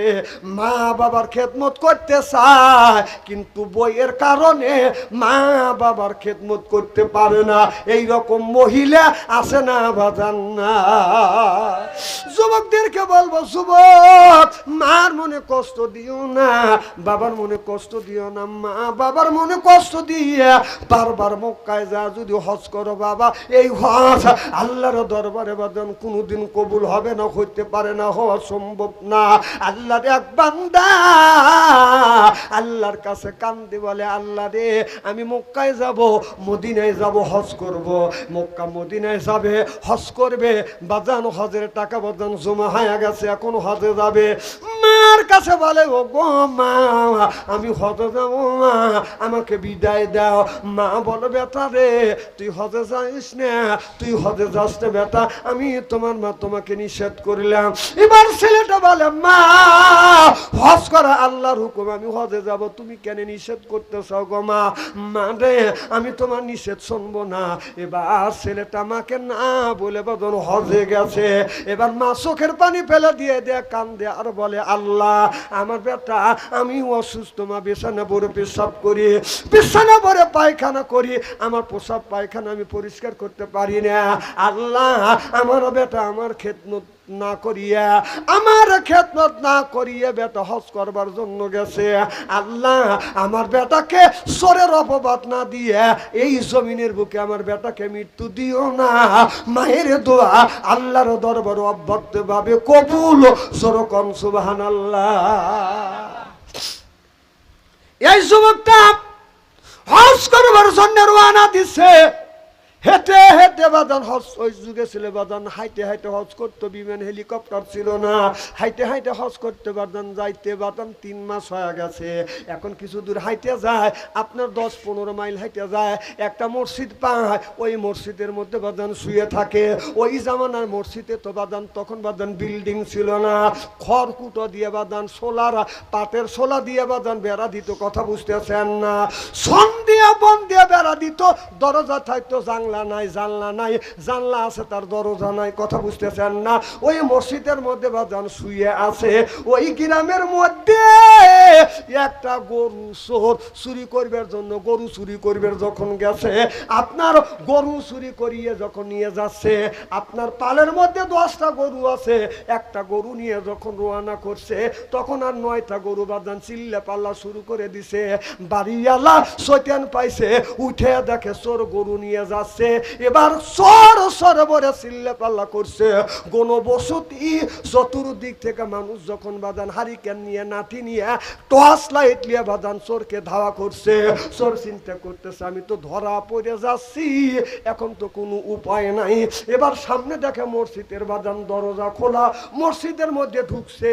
মা বাবার খেদমত করতে চায়, কিন্তু বইয়ের কারণে মা বাবার খেদমত করতে পারে না। এই রকম মহিলা আছে না বাজান? না। যুবকদেরকে বলবো, যুবক মার মনে কষ্ট দিও না, বাবার মনে কষ্ট দিও না। মা বাবার মনে কষ্ট দিয়ে বারবার মক্কায় যা যদি হজ করো বাবা, এই হজ আল্লাহর দরবারে বাজান কোনোদিন কবুল হবে না, হইতে পারে না, হওয়া সম্ভব না। আল্লাহর এক বান্দা আল্লাহর কাছে কান্দে বলে, আল্লাহ রে আমি মক্কায় যাব, মদিনায় যাব, হজ করব। মক্কা মদিনায় যাবে, হজ করবে, বাজান হজের টাকা বাজান জমা হয়ে গেছে, এখন হজে যাবে। মা মার কাছে বলে, ও গো মা, আমি হজে যাব মা, আমাকে বিদায় দাও। মা বলে, বেটা রে, তুই হজে যাইস না, তুই হজে যাস না বেটা, আমি তোমার মা তোমাকে নিষেধ করলাম। এবার ছেলেটা বলে, মা হজ করা আল্লাহর হুকুম, আমি হজে যাব, তুমি কেন নিষেধ করতেছ গো মা? মা রে, আমি তোমার নিষেধ শুনবো না। এবার ছেলেটা মাকে না বলে বদন হজে গেছে। এবার মা চোখের পানি ফেলে দিয়ে দেয়, কান্দে আর বলে, আল্লাহ আমার বেটা, আমি অসুস্থ মা, বিছানা পরে পেশাব করি, বিছানা পরে পায়খানা করি, আমার পোশাক পায়খানা আমি পরিষ্কার করতে পারি না। আল্লাহ আমার বেটা আমার খেদমত না করিয়া, আমার খেদমত না করিয়া বেটা হজ করবার জন্য গেছে। আল্লাহ আমার বেটাকে সরের অপবাদ না দিয়ে এই জমিনের বুকে আমার বেটাকে মৃত্যু দিও না। মায়ের দোয়া আল্লাহর দরবার অব্যক্তভাবে কবুল। সরকম সুবহানাল্লাহ। এই যুবকটা হজ করবার জন্য রওনা দিছে। হেঁটে হেঁটে বাদান হজ, ওই যুগে ছিল বাদান হাইটে হাইটে হজ করতো, বিমান হেলিকপ্টার ছিল না, হাইটে হাইটে হজ করতে বাদান যাইতে বাদান 3 মাস হয়ে গেছে। এখন কিছু দূর হাইটে যায়, আপনার 10-15 মাইল হাইটে যায়, একটা মসজিদ পায়, ওই মসজিদের মধ্যে বাদান শুয়ে থাকে। ওই জামানার মসজিদে তো বাদান তখন বাদান বিল্ডিং ছিল না, খড়কুটো দিয়ে বাদান সোলার পাটের সোলা দিয়ে বাদান বেড়া দিত, কথা বুঝতেছেন না? সন দিয়ে বন দিয়ে বেড়া দিত, দরজা থাকতো, জানলা নাই, জানলা নাই, জানলা আছে তার দরজা নাই, কথা বুঝতেছেন না? ওই মসজিদের মধ্যে বাজান শুয়ে আছে। ওই গ্রামের মধ্যে একটা গরু চোর চুরি করবার জন্য, গরু চুরি করবার যখন গেছে, আপনার গরু চুরি করিয়ে যখন নিয়ে যাচ্ছে, আপনার পালের মধ্যে 10টা গরু আছে, একটা গরু নিয়ে যখন রওনা করছে, তখন আর 9টা গরু বাজান চিল্লা পাল্লা শুরু করে দিছে। বাড়িওয়ালা শয়তান পাইছে, উঠে দেখে চোর গরু নিয়ে যাচ্ছে। এবার চোর সরে বরে চিল্লা পাল্লা করছে। গণবসতি চতুর্দিক থেকে মানুষ যখন বাদান হারিকেন নিয়ে, নাঠি নিয়ে, টর্চ লাইট নিয়ে বাদান চোরকে ধাওয়া করছে। চোর চিন্তা করতেছে, আমি তো ধরা পড়ে যাচ্ছি, এখন তো কোনো উপায় নাই। এবার সামনে দেখে মসজিদের বাদান দরজা খোলা, মসজিদের মধ্যে ঢুকছে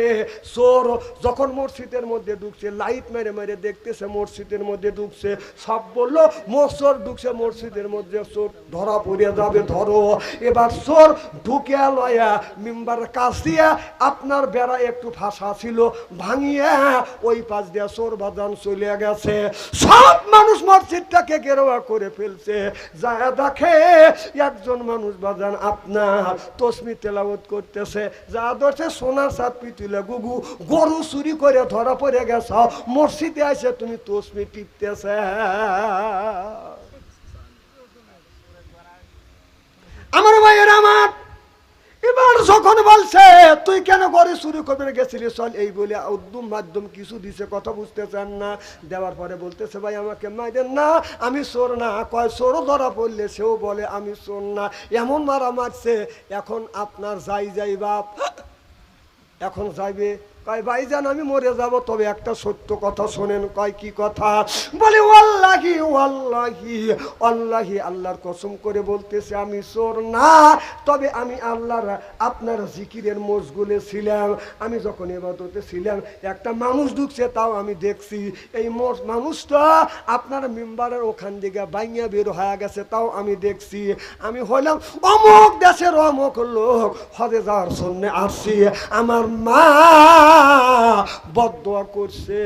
চোর। যখন মসজিদের মধ্যে ঢুকছে, লাইট মেরে মেরে দেখতেছে মসজিদের মধ্যে ঢুকছে, সব বললো চোর ঢুকছে মসজিদের মধ্যে, চোর ধরা পড়ে যাবে, ধরো। এবার চোর ঢুকে লয়া মেম্বার কাছ দিয়া, আপনার বেড়া একটু ফাঁসা ছিল, ভাঙিয়ে ওই পাশ দিয়া চোর বাজান চলে গেছে। সব মানুষ মসজিদটাকে গেরোয়া করে ফেলছে। যা দেখে একজন মানুষ বাজান আপনার তসমি তেলাওয়াত করতেছে, যা ধরছে সোনার সাত পিতুলে গুগু, গরু চুরি করে ধরা পড়ে গেছ, মসজিদে আসে তুমি তসমি টিপতেছে। আমার ভাইয়ের আমার, এবার যখন বলছে তুই কেন ঘরে চুরি করে গেছিলি, চল, এই বলে উদ্যম মাধ্যম কিছু দিছে, কথা বুঝতেছেন না? দেওয়ার পরে বলতেছে, ভাই আমাকে মাইরেন না, আমি চোর না। কয় চোরও ধরা পড়লে সেও বলে আমি চোর না, এমন মারা মারছে। এখন আপনার যাই বাপ, এখন যাইবে, কয় ভাইজান আমি মরে যাব, তবে একটা সত্য কথা শোনেন। কয় কি কথা? বলে ওয়াল্লাহি ওয়াল্লাহি ওয়াল্লাহি, আল্লাহর কসম করে বলতেছে আমি চোর না, তবে আমি আল্লাহর আপনার জিকিরের মশগুলে ছিলাম। আমি যখন ইবাদতে ছিলাম, একটা মানুষ ঢুকছে, তাও আমি দেখছি। এই মানুষটা আপনার মেম্বারের ওখান থেকে বাইঙা বের হয়ে গেছে, তাও আমি দেখছি। আমি হইলাম অমুক দেশের অমুক লোক, হজে যাওয়ার জন্য আসছি। আমার মা বদদোয়া করছে,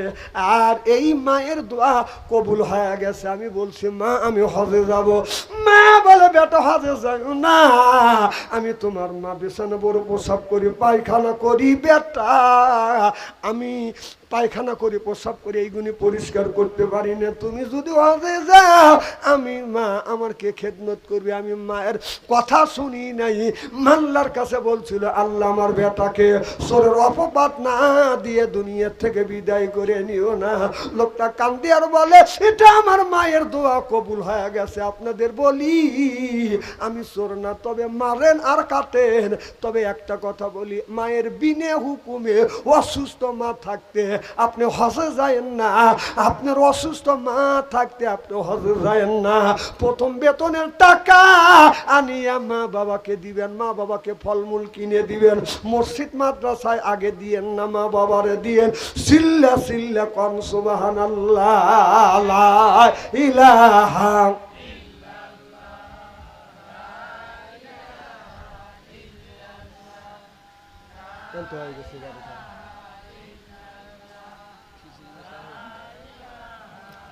আর এই মায়ের দোয়া কবুল হয়ে গেছে। আমি বলছি, মা আমি হজে যাব। মা বলে, বেটা হজে যাই না, আমি তোমার মা বিছানা বড় প্রসাব করি, পায়খানা করি, বেটা আমি পায়খানা করে প্রসাব করে এইগুলি পরিষ্কার করতে পারি না। তুমি যদি হজে যাও, আমি মা আমার কে খেদমত করবে? আমি মায়ের কথা শুনি নাই। মাল্লার কাছে বলছিল, আল্লাহ আমার বেটাকে চোরের অপবাদ না দিয়ে দুনিয়ার থেকে বিদায় করে নিও না। লোকটা কান্দে আর বলে, এটা আমার মায়ের দোয়া কবুল হয়ে গেছে। আপনাদের বলি, আমি চোর না, তবে মারেন আর কাটেন, তবে একটা কথা বলি, মায়ের বিনে হুকুমে অসুস্থ মা থাকতে আপনি হজে যায়েন না। আপনার অসুস্থ মা থাকতে আপনি হজে যায়েন না। প্রথম বেতনের টাকা আনিয়া মা বাবাকে দিবেন, মা বাবাকে ফলমূল কিনে দিবেন। মসজিদ মাদ্রাসায় আগে দিয়েন না, মা বাবারে দিয়ে সিল্লা সিল্লা কন সুবহানাল্লাহ লা ইলাহা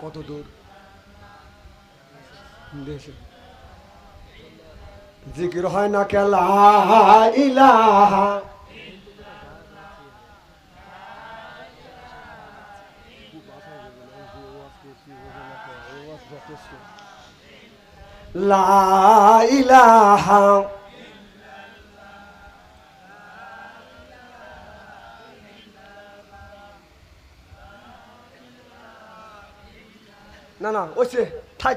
কত দূর দেশে জিকির হয় না কে লা ইলাহা লা ইলাহা না না ওইসে থাক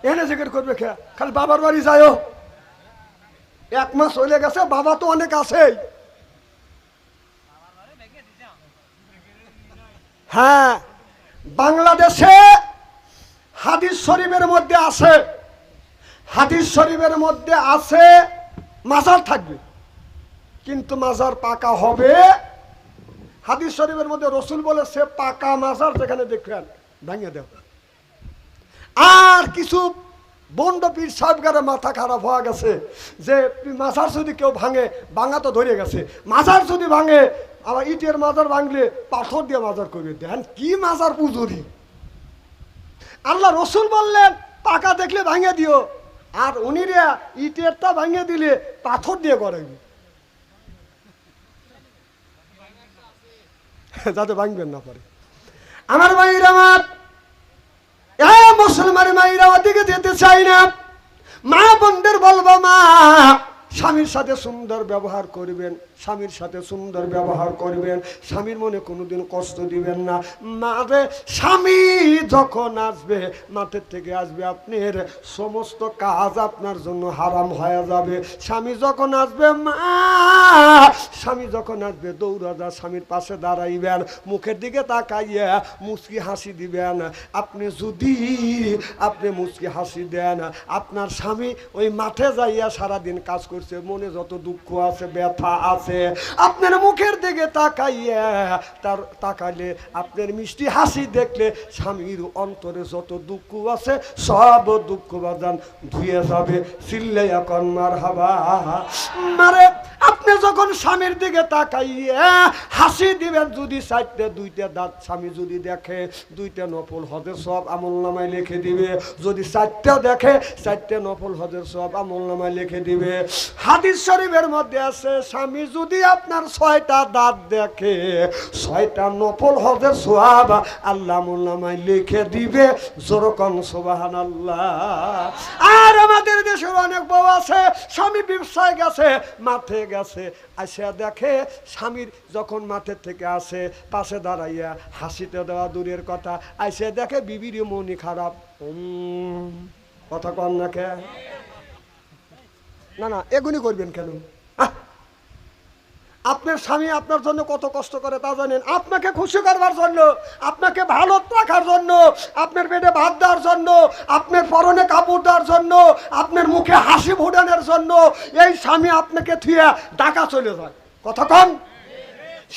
এনে জিকির করবে কে খালি বাবার বাড়ি যায়ও 1 মাস হয়ে গেছে বাবা তো অনেক আছে হ্যাঁ বাংলাদেশে হাদিস শরীফের মধ্যে আছে মাজার থাকবে কিন্তু মাজার পাকা হবে হাদিস শরীফের মধ্যে রাসূল বলেছে পাকা মাজার যেখানে দেখবেন ভেঙে দাও আর কিছু বন্ড পীর সাহেবগারে মাথা খারাপ হয়ে গেছে যে মাজার যদি কেউ ভাঙা তো ধরে গেছে মাজার যদি ভাঙে আবার ইটের মাজার ভাঙলে পাথর দিয়ে মাজার করবে দেন কি মাজার পুজুরি আল্লাহ রসুল বললেন পাকা দেখলে ভাঙে দিও আর উনিরা ইটেরটা ভাঙে দিলে পাথর দিয়ে করাইবে যাতে ভাঙবেন না পারে আমার ভাইরা আমার মুসলমান মায়েরা ওদিকে যেতে চাই না মা বোনদের বলবো মা স্বামীর সাথে সুন্দর ব্যবহার করবেন স্বামীর মনে কোনোদিন কষ্ট দিবেন না মারে স্বামী যখন আসবে মাঠের থেকে আসবে আপনার সমস্ত কাজ আপনার জন্য হারাম হয়ে যাবে স্বামী যখন আসবে দৌড়া যা স্বামীর পাশে দাঁড়াইবেন মুখের দিকে তাকাইয়া মুচকি হাসি দিবেন আপনি মুচকি হাসি দেন আপনার স্বামী ওই মাঠে যাইয়া সারাদিন কাজ করছে মনে যত দুঃখ আছে ব্যথা আছে আপনার মুখের দিকে তাকাইলে আপনার মিষ্টি হাসি দেখলে স্বামীর অন্তরে যত দুঃখ আছে সব দুঃখ বাজান ধুয়ে যাবে চিল্লাইয়া কন মারহাবা মারে আপনি যখন স্বামীর দিকে তাকাইয়া হাসি দিবেন যদি 4টে 2টে দাঁত স্বামী যদি দেখে 2টে নফল হজের সব আমলনামায় লিখে দিবে যদি 4টে দেখে 4টে নফল হজের সব আমলনামায় লিখে দিবে হাদিস শরীফের মধ্যে আছে স্বামী যদি আপনার 6টা দাঁত দেখে 6টা নফল হজের সওয়াব আল্লাহ আমলনামায় লিখে দিবে জোরকন সুবহানাল্লাহ আর আমাদের দেশের অনেক বউ আছে স্বামী ব্যবসায় গেছে মাঠে গেছে আসে দেখে স্বামীর যখন মাঠের থেকে আসে পাশে দাঁড়াইয়া হাসিতে দেওয়া দূরের কথা আসে দেখে বিবির মনি খারাপ কথা কন না কে না এগুনি করবেন কেন আপনার স্বামী আপনার জন্য কত কষ্ট করে তা জানেন আপনাকে খুশি করবার জন্য আপনাকে ভালো রাখার জন্য আপনার পেটে ভাত দেওয়ার জন্য আপনার পরনে কাপড় দেওয়ার জন্য আপনার মুখে হাসি ফোটানোর জন্য এই স্বামী আপনাকে থুয়ে ঢাকা চলে যায় কথা কন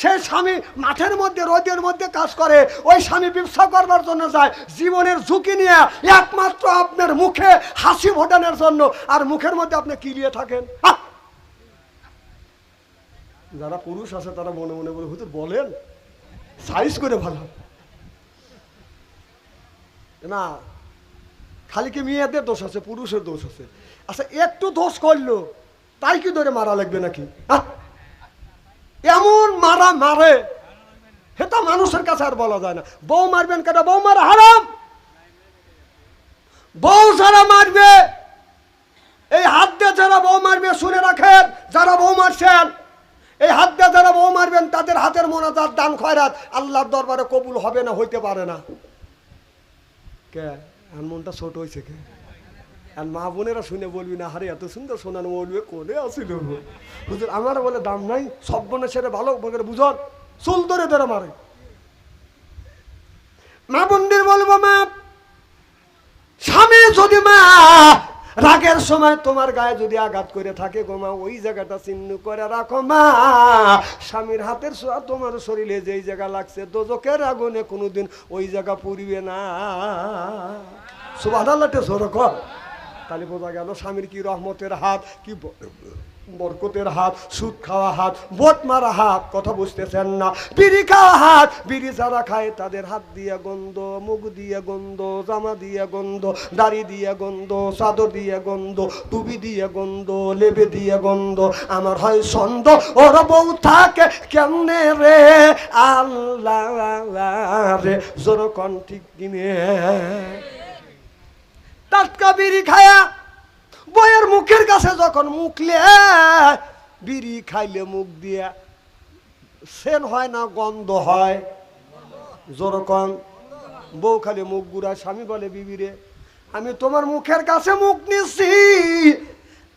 সেই স্বামী মাঠের মধ্যে রোদের মধ্যে কাজ করে ওই স্বামী ব্যবসা করবার জন্য যায় জীবনের ঝুঁকি নিয়ে একমাত্র আপনার মুখে হাসি ফোটানোর জন্য আর মুখের মধ্যে আপনি কি নিয়ে থাকেন যারা পুরুষ আছে তারা মনে মনে বলে হুজুর বলেন সাইজ করে ভালো না খালি কি মেয়েদের দোষ আছে পুরুষের দোষ আছে আচ্ছা একটু দোষ করলো তাই কি ধরে মারা লাগবে নাকি এমন মারে সেটা মানুষের কাছে আর বলা যায় না বউ মারবেন কেন বউ মারা হারাম বউ যারা মারবে এই হাত দিয়ে যারা বউ মারবে শুনে রাখেন যারা বউ মারছেন এই হাত দিয়ে যারা বউ মারবেন তাদের হাতের মোনাজাত দান খয়রাত আল্লাহর দরবারে কবুল হবে না হইতে পারে না কে আর মনটা ছোট হয়েছে কে আর মা বোনেরা শুনে বলবি না হারে এত সুন্দর শোনানো বলবে কোনে আসিল হুজুর আমার বলে দাম নাই সব বোনের ছেড়ে ভালো করে বুঝন চুল ধরে ধরে মারে মা বোনদের বলবো মা স্বামী যদি মা রাগের সময় তোমার গায়ে যদি আঘাত করে থাকে গো মা, ওই জায়গাটা চিহ্ন করে রাখো মা। স্বামীর হাতের ছোঁয়া তোমার শরীরে যেই জায়গা লাগছে দোজখের আগুনে কোনোদিন ওই জায়গা পুড়িবে না। সুবহানাল্লাহ জোরে কর। তাহলে বোঝা গেল স্বামীর কি রহমতের হাত, কি বরকতের হাত, সুদ খাওয়া হাত, বোট মারা হাত। কথা বুঝতেছেন না? বিড়ি খাওয়া হাত, বিড়ি যারা খায় তাদের হাত দিয়ে গন্ধ, মুখ দিয়ে গন্ধ, জামা দিয়ে গন্ধ, দাড়ি দিয়ে গন্ধ, চাদর দিয়ে গন্ধ, টুপি দিয়ে গন্ধ, লেবে দিয়ে গন্ধ। আমার হয় সন্দেহ ওর বউ থাকে কেমনে রে আল্লাহ রে, জোরকন ঠিক কিনে। টাটকা বিড়ি খায়া বইয়ের মুখের কাছে যখন মুখলে, বিড়ি খাইলে মুখ দিয়া সেন হয় না গন্ধ হয়? যেরকম বউ খালি মুখ গুড়ায়, স্বামী বলে বিবি রে আমি তোমার মুখের কাছে মুখ নিছি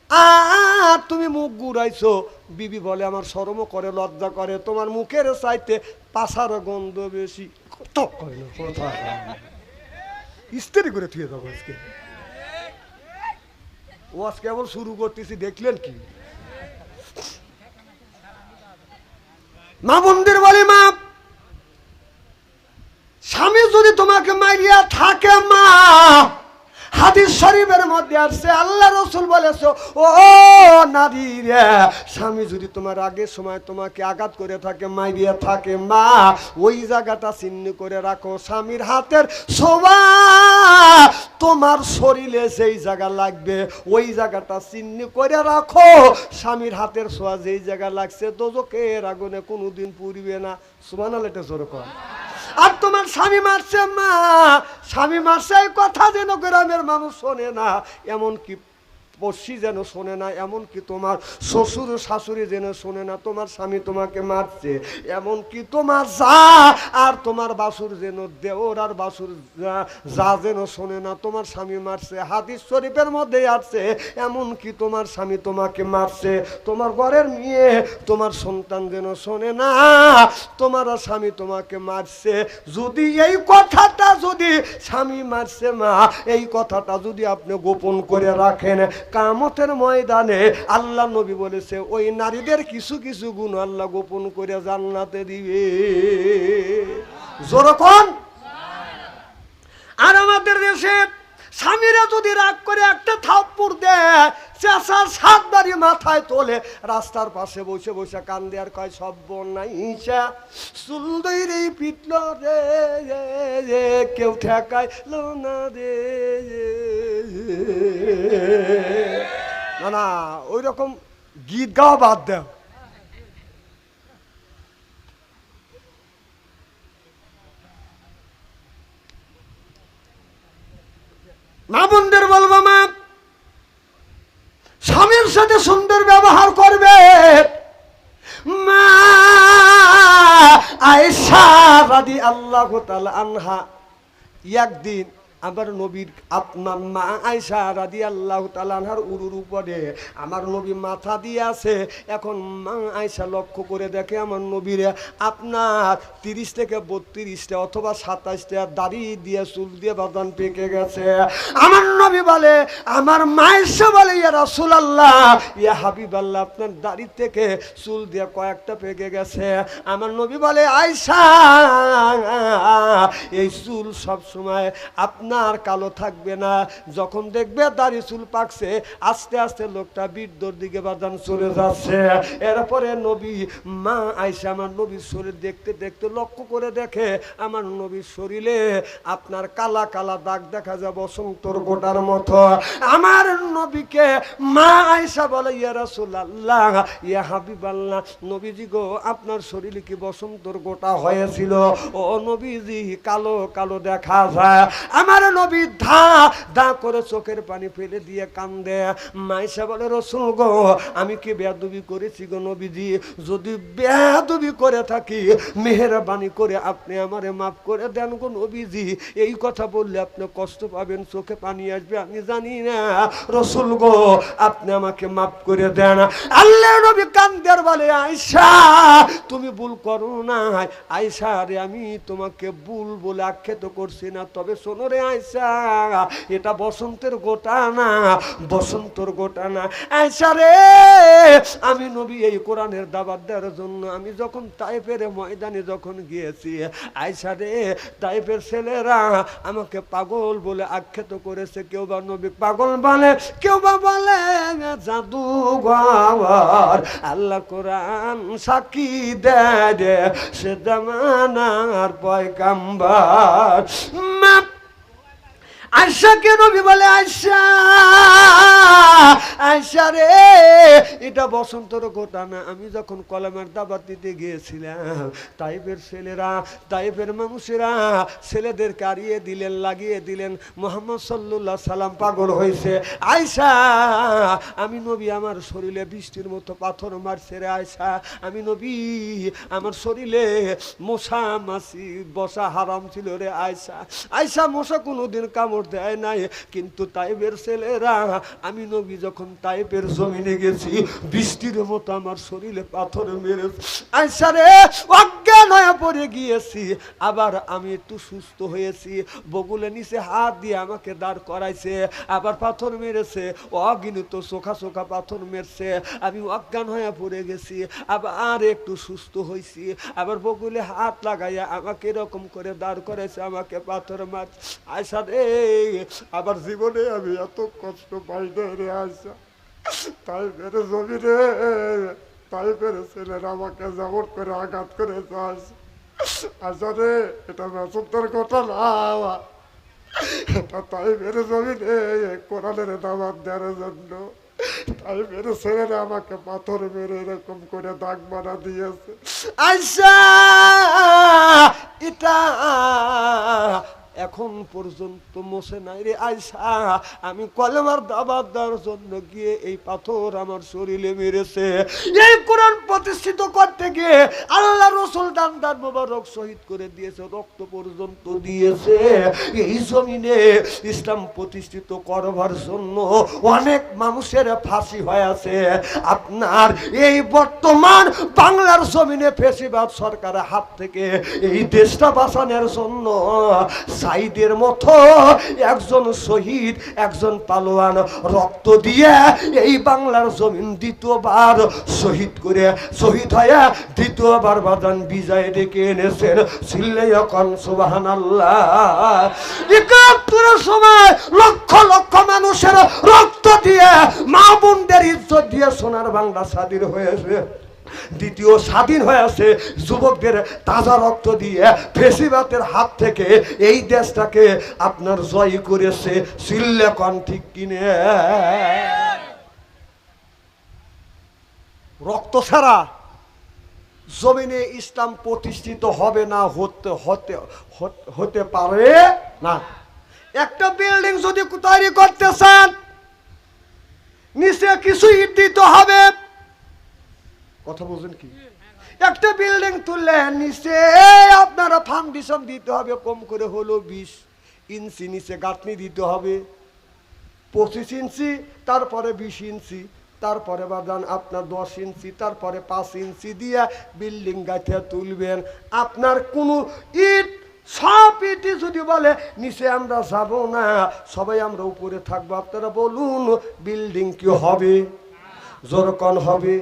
আর তুমি মুখ গুড়াইছো। বিবি বলে আমার শরমও করে, লজ্জা করে, তোমার মুখের চাইতে পাছার গন্ধ বেশি। ইস্তেরি করে থুয়ে যাবো আজকে। ওয়াজ কেবল শুরু করতেছি, দেখলেন কি? মা বোনদের বলি মা, স্বামী যদি তোমাকে মারিয়া থাকে মা, হাদিস শরীফের মধ্যে আসছে আল্লাহ রাসূল বলেছে ও নারী রে, স্বামী যদি তোমার আগের সময় তোমাকে আঘাত করে থাকে, মাইরিয়া থাকে মা, ওই জায়গাটা চিহ্ন করে রাখো। স্বামীর হাতের ছোঁয়া তোমার শরীরে যেই জায়গা লাগবে ওই জায়গাটা চিহ্ন করে রাখো। স্বামীর হাতের ছোঁয়া যেই জায়গা লাগছে দোজখের আগুনে কোনোদিন পুড়িবে না। সুবহানাল্লাহ জোরে কর। আর তোমার স্বামী মারছে মা, স্বামী মারছে এই কথা যেন গ্রামের মানুষ শোনে না, এমনকি পড়শি যেন শোনে না, এমনকি তোমার শ্বশুর শাশুড়ি যেন শোনে না তোমার স্বামী তোমাকে মারছে, এমনকি তোমার যা আর তোমার বাসুর যেন, দেওর আর বাসুর যা যেন শোনে না তোমার স্বামী মারছে। হাদিস শরীফের মধ্যে আছে এমনকি তোমার স্বামী তোমাকে মারছে, তোমার ঘরের মেয়ে তোমার সন্তান যেন শোনে না তোমার স্বামী তোমাকে মারছে। যদি এই কথাটা, যদি স্বামী মারছে মা, এই কথাটা যদি আপনি গোপন করে রাখেন, কিয়ামতের ময়দানে আল্লাহ নবী বলেছে ওই নারীদের কিছু কিছু গুণ আল্লাহ গোপন করে জান্নাতে দিবে। যেরকম আর আমাদের দেশে স্বামীরা যদি রাগ করে একটা থাপ্পড় দেয়, চেঁচা সাত বাড়ি মাথায় তোলে, রাস্তার পাশে বসে বসে কান্দে আর কয় সর্বনাশা, চুল ধরে পিটল রে রে, কেউ ঠেকাইল না রে। না না, ওই রকম গীত গাওয়া বাদ দেও। মা বোনদের বলবো মা, স্বামীর সাথে সুন্দর ব্যবহার করবে। মা আয়েশা রাদিয়াল্লাহু তাআলা আনহা একদিন আমার নবীর, আপনার মা আয়েশা রাদিয়াল্লাহু তাআলা আনহার উরুর উপরে আমার নবী মাথা দিয়ে আছে। এখন মা আয়েশা লক্ষ্য করে দেখে আমার নবীর আপনার 30 থেকে 32টা অথবা 27টা দাড়ি দিয়ে চুল দিয়ে বাদান পেকে গেছে। আমার নবী বলে, আমার মা আয়েশা বলে ইয়া রাসূলুল্লাহ, ইয়া হাবিবাল্লাহ, আপনার দাড়ি থেকে চুল দিয়ে কয়েকটা পেকে গেছে। আমার নবী বলে আয়েশা, এই চুল সব সময় আপনার কালো থাকবে না, যখন দেখবে দাড়ি চুল পাকছে আস্তে আস্তে লোকটা বৃদ্ধর দিকে বাদান চলে যাচ্ছে। এরপরে নবী মা আয়েশা আমার নবীর শরীর দেখতে দেখতে লক্ষ্য করে দেখে আমার নবীর শরীরে আপনার কালা কালা দাগ দেখা যায় বসন্তর গোটার মতো। আমার নবীকে মা আয়েশা বলে ইয়া রাসূলুল্লাহ, ইয়া হাবিবাল্লাহ, নবীজি গো আপনার শরীরে কি বসন্তর গোটা হয়েছিল? ও নবীজি কালো কালো দেখা যায়। আমার নবী ধা ধা করে চোখের পানি ফেলে দিয়ে কান্দে। মাইশা বলে রাসূল গো আমি কি বেয়াদবি করেছি গো নবীজি? যদি বেয়াদবি করে থাকি মেহেরবানি করে আপনি আমারে মাফ করে দেন গো নবীজি। এই কথা বললে আপনি কষ্ট পাবেন, চোখে পানি আসবে, আমি জানি না। রাসূল গো আপনি আমাকে মাফ করে দেন। আল্লাহর নবী কান্দের বলে আয়েশা তুমি ভুল করো না। আয়েশা রে আমি তোমাকে ভুল বলে আখ্যাত করছি না, তবে শোনো রে আয়সা এটা বসন্তের গোটা না, বসন্তর গোটা না। আয়সা রে, আমি নবী এই কোরআনের দাওয়াত দেওয়ার জন্য আমি যখন তাইফের ময়দানে যখন গিয়েছি, আয়সা রে, তাইফের ছেলেরা আমাকে পাগল বলে আখ্যাত করেছে। কেউ বা নবী পাগল বলে, কেউ বা বলে জাদুঘর। আল্লাহ কোরআন সাক্ষী দেয় সে জামানার পয়গাম্বার। আয়সাকে নবী বলে, আয়সা, আয়সা রে, এটা বসন্তর গোটা না। আমি যখন কলমের দাওয়াত দিতে গিয়েছিলাম, তাইফের ছেলেরা, তাইফের মানুষেরা ছেলেদের কারিয়ে দিলেন, লাগিয়ে দিলেন। মুহাম্মদ সাল্লাল্লাহু সাল্লাম পাগল হয়েছে। আয়সা, আমি নবী আমার শরীরে বৃষ্টির মতো পাথর মারছে রে আয়সা। আমি নবী আমার শরীরে মশা মাছি বসা হারাম ছিল রে আয়সা। আয়সা, মশা কোনোদিন কামড় দেয় নাই, কিন্তু তাইফের ছেলেরা, আমি নবী যখন তাইফের জমিনে গেছি, বৃষ্টির মতো আমার শরীরে পাথর মেরেছে। আয়সা রে, অজ্ঞান হয়ে পড়ে গিয়েছি। আবার আমি একটু সুস্থ হয়েছি, বগুলে নিচে হাত দিয়ে আমাকে দাঁড় করাইছে, আবার পাথর মেরেছে, অগিনিত চোখা চোখা পাথর মেরছে। আমি অজ্ঞান হয়ে পড়ে গেছি, আবার একটু সুস্থ হয়েছি, আবার বগুলে হাত লাগাইয়া আমাকে এরকম করে দাঁড় করাইছে, আমাকে পাথর মার। আয়সা রে, আবার জীবনে আমি এত কষ্ট পাই না রে আয়সা। তাই মেরে জমি রে, তাই মেরে ছেলেরা আমাকে যেমন করে আঘাত করেছে আয়সা। আয়সা রে, এটা মেসন্তর কথা না, এটা তাই মেরে জমি রে কোরআনের দাওয়াত দেওয়ার জন্য। তাই মেরে ছেলেরা আমাকে পাথর মেরে এরকম করে দাগ বানা দিয়েছে। আয়সা, এটা এখন পর্যন্ত মোছে নাই রে আয়সা। আমি কলেমার দাওয়াত দেওয়ার জন্য গিয়ে এই পাথর আমার শরীরে মেরেছে। এই কোরআন প্রতিষ্ঠিত করতে গিয়ে আল্লাহ রাসূল দান মোবারক শহীদ করে দিয়েছে, রক্ত পর্যন্ত দিয়েছে। এই জমিনে ইসলাম প্রতিষ্ঠিত করবার জন্য অনেক মানুষের ফাঁসি হয়েছে। আপনার এই বর্তমান বাংলার জমিনে ফ্যাসিবাদ সরকারের হাত থেকে এই দেশটা বাঁচানোর জন্য সাইদের মতো একজন শহীদ, একজন পালোয়ান রক্ত দিয়ে এই বাংলার জমিন দ্বিতীয়বার শহীদ করে, শহীদ হয়ে দ্বিতীয়বার বাদান বিজয় ডেকে এনেছেন। চিল্লাইয়া কোন সুবহানাল্লাহ। ৭১ সময় লক্ষ লক্ষ মানুষের রক্ত দিয়ে, মা বোনদের ইজ্জত দিয়ে সোনার বাংলা স্বাধীন হয়েছে। দ্বিতীয় স্বাধীন হয়েছে যুবকদের তাজা রক্ত দিয়ে। ফেসিবাদের হাত থেকে এই দেশটাকে আপনার জয় করেছে। চিল্লা কোন ঠিক কিনে? রক্ত ছাড়া জমিনে ইসলাম প্রতিষ্ঠিত হবে না, হতে পারে না। একটা বিল্ডিং যদি তৈরি করতে চান, নিচে কিছু ইট দিতে হবে। কথা বলছেন কি? একটা বিল্ডিং তুললে নিচে আপনারা ফাউন্ডেশন দিতে হবে, কম করে হলো 20 ইঞ্চি নিচে গাঁথনি দিতে হবে, 25 ইঞ্চি, তারপরে 20 ইঞ্চি, তারপরে বাদান আপনার 10 ইঞ্চি, তারপরে 5 ইঞ্চি দিয়ে বিল্ডিং গাঁথিয়া তুলবেন। আপনার কোনো ইট, সব ইটি যদি বলে নিচে আমরা যাব না, সবাই আমরা উপরে থাকবো, আপনারা বলুন বিল্ডিং কি হবে? জোরকন হবে?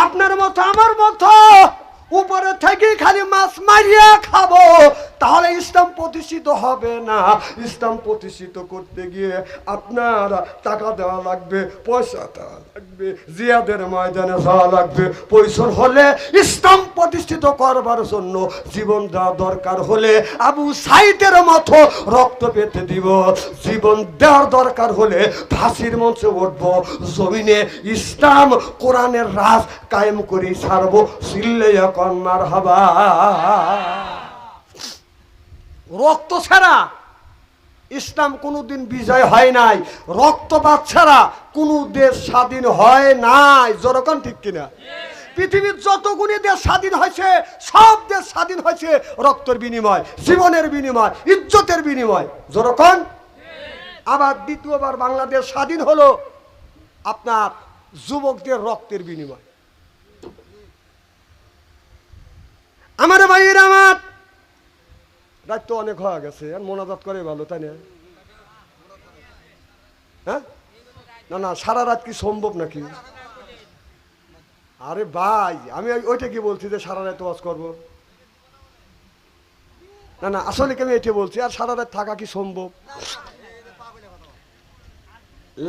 আপনার মতো আমার মতো উপরে থেকে খালি মাছ মারিয়া খাবো, তাহলে ইসলাম প্রতিষ্ঠিত হবে না। ইসলাম প্রতিষ্ঠিত করতে গিয়ে আপনার টাকা দেওয়া লাগবে, পয়সা দেওয়া লাগবে, জিয়াদের ময়দানে যাওয়া লাগবে। পয়সা হলে ইসলাম প্রতিষ্ঠিত করবার জন্য জীবন দেওয়া দরকার হলে আবু সাইদের মতো রক্ত পেতে দিব। জীবন দেওয়ার দরকার হলে ফাঁসির মঞ্চে উঠবো, জমিনে ইসলাম কোরআনের রাজ কায়েম করে ছাড়বো। চিল্লাইয়া কোন মারহাবা। রক্ত ছাড়া ইসলাম কোনোদিন বিজয় হয় নাই, রক্তপাত ছাড়া কোনো দেশ স্বাধীন হয় নাই। যেরকম ঠিক কিনা? পৃথিবীর যতগুলি দেশ স্বাধীন হয়েছে, সব দেশ স্বাধীন হয়েছে রক্তের বিনিময়, জীবনের বিনিময়, ইজ্জতের বিনিময়। যেরকম আবার দ্বিতীয়বার বাংলাদেশ স্বাধীন হলো আপনার যুবকদের রক্তের বিনিময়। আমার ভাইয়ের, আমার রাত তো অনেক হয়ে গেছে, আর মোনাজাত করে ভালো, তাই না? হ্যাঁ, না না, সারা রাত কি সম্ভব নাকি? আরে ভাই, আমি ওইটা কি বলছি যে সারা রাত ওয়াজ করবো? না না, আসলে কি আমি এটা বলছি, আর সারা রাত থাকা কি সম্ভব?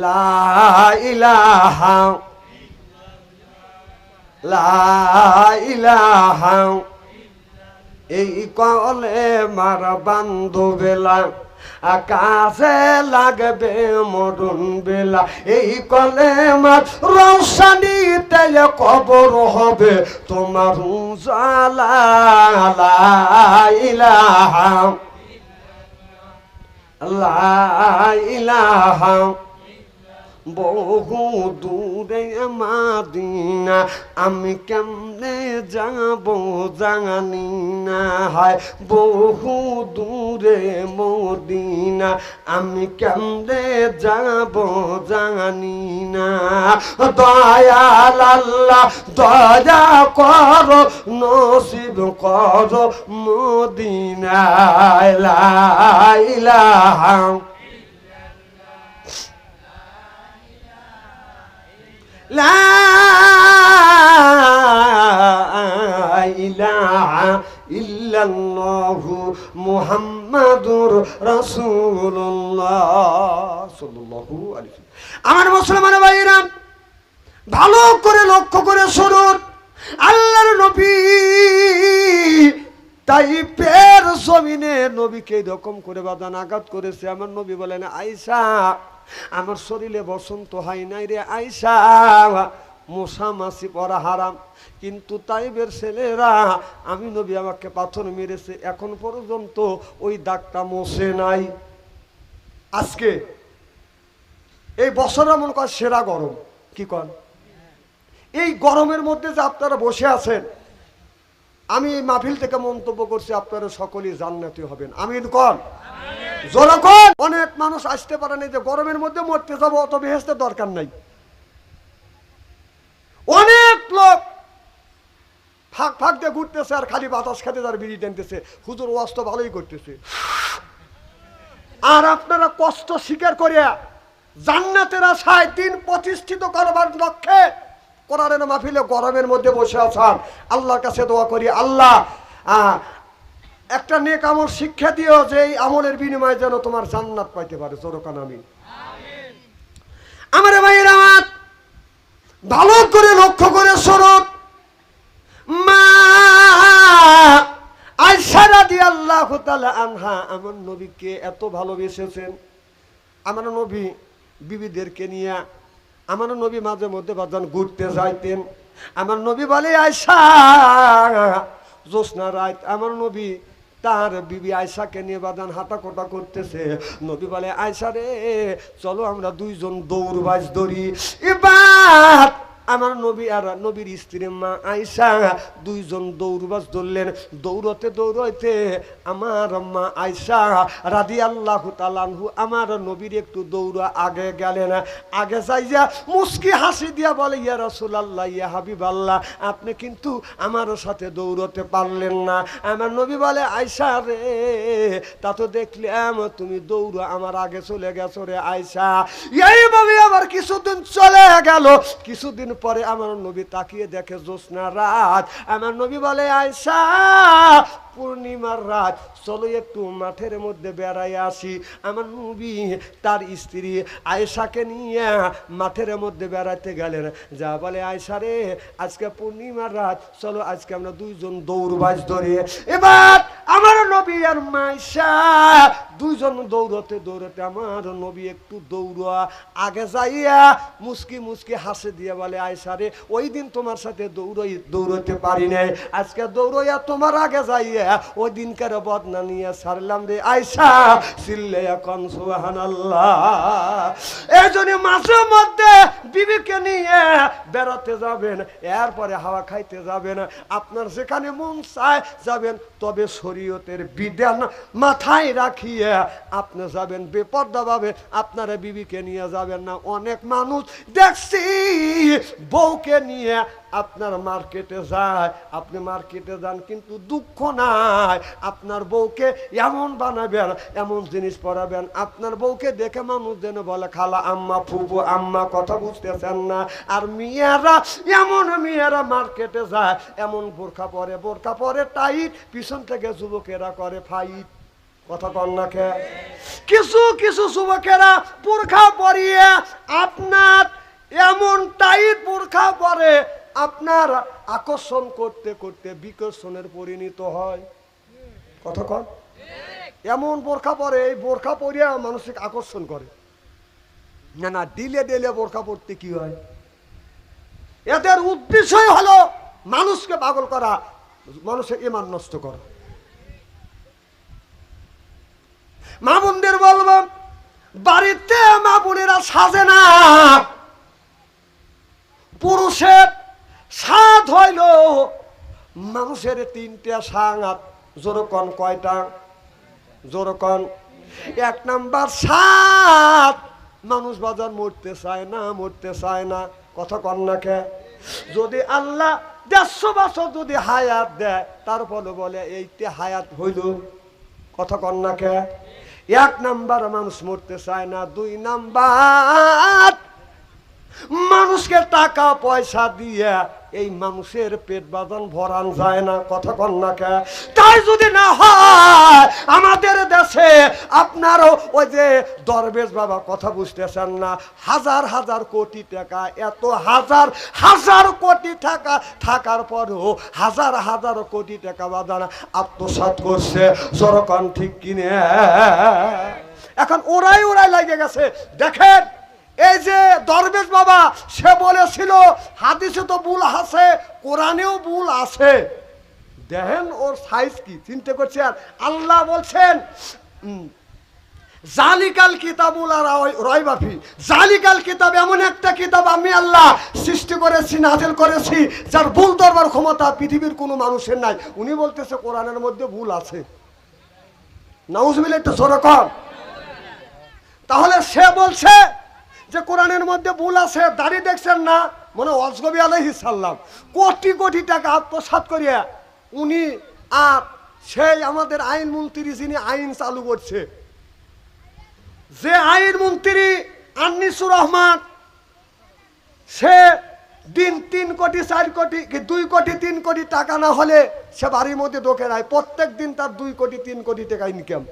লা ইলাহা লা ইলাহা, এই কলে মার বান্ধবেলা আকাশে লাগবে মরণ বেলা, এই কলে মার রৌশনীতে কবর হবে তোমার উজালা। লা ইলাহা লা ইলাহা, বহু দূরে মাদিনা আমি কেমনে যাব জানি না, হয় বহু দূরে মদিনা আমি কেমনে যাব জানি না। দয়াল আল্লাহ দয়া করো, নসিব করো মদিনা। লা ইলাহা লা ইলাহা ইল্লাল্লাহু মুহাম্মাদুর রাসূলুল্লাহ সাল্লাল্লাহু আলাইহি ওয়াসাল্লাম। আমার মুসলমান ভাইরা, ভালো করে লক্ষ্য করে শুনুন, আল্লাহর নবী তাইফের জমিনে নবীকে এরকম করে বাদান আঘাত করেছে। আমার নবী বলেন, আয়েশা আমার শরীরে বসন্ত হয় নাই রে আয়েশা, মশা মাছি পরা হারাম, কিন্তু তাইফের ছেলেরা আমি নবী আমাকে পাথর মেরেছে, এখন পর্যন্ত ওই দাগটা মোছে নাই। আজকে এই বছরের মনে কর সেরা গরম, কি কন? এই গরমের মধ্যে যে আপনারা বসে আছেন, আমি এই মাহফিল থেকে মন্তব্য করছি আপনারা সকলেই জান্নাতি হবেন। আমিন কন, যখন অনেক মানুষ আসতে পারে না যে গরমের মধ্যে মরতে যাবো, অত বেহেশতের দরকার নাই। অনেক লোক ফাঁক ফাঁক দিয়ে ঘুরতেছে আর খালি বাতাস খেতে তার বিড়ি টানতেছে, হুজুর ওয়াজ তো ভালোই করতেছে। আর আপনারা কষ্ট স্বীকার করিয়া জান্নাতের আশায় দিন প্রতিষ্ঠিত করবার লক্ষ্যে কোরআনের মাহফিলে গরমের মধ্যে বসে আছেন। আল্লাহর কাছে দোয়া করি, আল্লাহ একটা নেক আমল শিক্ষা দিও, যে এই আমলের বিনিময়ে যেন তোমার জান্নাত পাইতে পারে। জোরকান আমিন। আমার ভাইয়েরা, ভালো করে লক্ষ্য করে শুনুন, মা আয়েশা রাদিয়াল্লাহু তাআলা আনহা আমার নবীকে এত ভালোবেসেছেন। আমার নবী বিবিদেরকে নিয়ে আমার নবী মাঝে মধ্যে বাজান ঘুরতে যাইতেন। আমার নবী বলে, আয়েশা জ্যোৎস্না রাত আমার নবী তার বিবি আয়েশাকে নিয়ে বাজান হাঁটাকোটা করতেছে। নবী বলে, আয়েশা রে চলো আমরা দুইজন দৌড়বাজ ধরি। এবার আমার নবী আর নবীর স্ত্রী মা আয়েশা দুইজন দৌড়বাজ ধরলেন। দৌড়তে দৌড়তে আমার মা আয়েশা রাদিয়াল্লাহু তাআলা আনহু আমার নবীর একটু দৌড়া আগে গেলেন। আগে যাইয়া মুস্কি হাসি দিয়া বলে, ইয়া রাসূলুল্লাহ, ইয়া হাবিবাল্লাহ, আপনি কিন্তু আমার সাথে দৌড়তে পারলেন না। আমার নবী বলে, আয়েশা রে তা তো দেখলাম তুমি দৌড়া আমার আগে চলে গেছো রে আয়েশা। এইভাবে আবার কিছুদিন চলে গেল। কিছুদিন পরে আমার নবী তাকিয়ে দেখে জ্যোৎস্না রাত। আমার নবী বলে, আয়েশা পূর্ণিমার রাত, চলো একটু মাঠের মধ্যে বেড়াই আসি। আমার নবী তার স্ত্রী আয়েশাকে নিয়ে মাঠের মধ্যে বেড়াতে গেলেন। যা বলে, আয়েশা রে আজকে পূর্ণিমার রাত, চলো আজকে আমরা দুইজন দৌড়বাজ ধরি। এবার আমার নবী আর আয়েশা দুইজন দৌড়তে দৌড়তে আমার নবী একটু দৌড়া আগে যাইয়া মুস্কি মুস্কি হাসে দিয়ে বলে, আয়েশা রে ওই দিন তোমার সাথে দৌড়তে পারি নাই, আজকে দৌড়াইয়া তোমার আগে যাইয়া ওই দিনকার বদনা নিয়ে ছাড়লাম রে আয়েশা। চিল্লে এখন সুবহানাল্লাহ। এই জন্য মাঝে মধ্যে বিবিকে নিয়ে বেড়াতে যাবেন, এরপরে হাওয়া খাইতে যাবেন, আপনার যেখানে মন চায় যাবেন, তবে শরীয়তের বিধান মাথায় রাখিয়ে আপনি যাবেন, বেপরদা ভাবে আপনারা বিবিকে নিয়ে যাবেন না। অনেক মানুষ দেখছি বউকে নিয়ে আপনার মার্কেটে যায়, আপনি মার্কেটে যান কিন্তু দুঃখ নাই, আপনার বউকে এমন বানাবেন, এমন জিনিস পরাবেন, আপনার বউকে দেখে মানুষ যেন বলে খালা, আম্মা, ফুবু, আম্মা, কথা বুঝতেছেন না। আর মেয়েরা মার্কেটে যায় এমন বোরখা পরে টাইট, পিছন থেকে যুবকেরা করে ফাইট। কথা কন না কে? কিছু যুবকেরা বোরখা পরিয়ে আপনার এমন টাইট বোরখা পরে আপনার আকর্ষণ করতে করতে বিকর্ষণের পরিণত হয়। কথা কন? এমন বোরখা পরে, এই বোরখা পরিয়ে মানসিক আকর্ষণ করে না। ডিলে বোরখা পরতে কি হয়? এদের উদ্দেশ্যই হলো মানুষকে পাগল করা, মানুষের ঈমান নষ্ট করা। মা বোনদের বলবো, বাড়িতে মা বোনেরা সাজে না, পুরুষের সাত হইল মানুষের তিনটা সাঙাত। জোরকন কয়টা? জোরকন। এক নাম্বার সাত, মানুষ বাজার মরতে চায় না। কথা কন না কে? যদি আল্লাহ 150 বছর যদি হায়াত দেয়, তারপরে বলে এইতে হায়াত হইল। কথা কন না কে? এক নাম্বার মানুষ মরতে চায় না। 2 নাম্বার মানুষকে টাকা পয়সা দিয়ে এই মানুষের পেট বাজান ভরান যায় না। কথা কন না কে? তাই যদি না হয় আমাদের দেশে আপনারও ওই যে দরবেশ বাবা, কথা বুঝতেছেন না, হাজার কোটি টাকা, এত হাজার কোটি টাকা থাকার পরেও হাজার কোটি টাকা বাজান আত্মসাৎ করছে। জনগণ ঠিক কিনে? এখন ওরাই লাগে গেছে। দেখেন, এই যে দরবেশ বাবা, সে বলেছিল হাদিসে তো ভুল আছে, কোরআনেও ভুল আছে। দেখেন ওর সাইজ কি, চিন্তা করছেন? আল্লাহ বলছেন জালিকাল কিতাবুল রাইবাফি, জালিকাল কিতাব এমন একটা কিতাব আমি আল্লাহ সৃষ্টি করেছি, নাযিল করেছি, যার ভুল ধরবার ক্ষমতা পৃথিবীর কোনো মানুষের নাই। উনি বলতেছে কোরআনের মধ্যে ভুল আছে। নাউজুবিল্লাহ, একটু জোরে কর। তাহলে সে বলছে যে কোরআনের মধ্যে ভুল আছে। দাড়ি দেখছেন না, মানে অজগবি আলাইহিস সালাম কোটি টাকা আত্মসাৎ করিয়া উনি, আর সেই আমাদের আইন মন্ত্রী যিনি আইন চালু করছে, যে আইন মন্ত্রী আনিসুর রহমান, সে দিন 3 কোটি 4 কোটি 2 কোটি 3 কোটি টাকা না হলে সে বাড়ির মধ্যে ঢোকে নাই। প্রত্যেক দিন তার 2 কোটি 3 কোটি টাকা ইনকাম।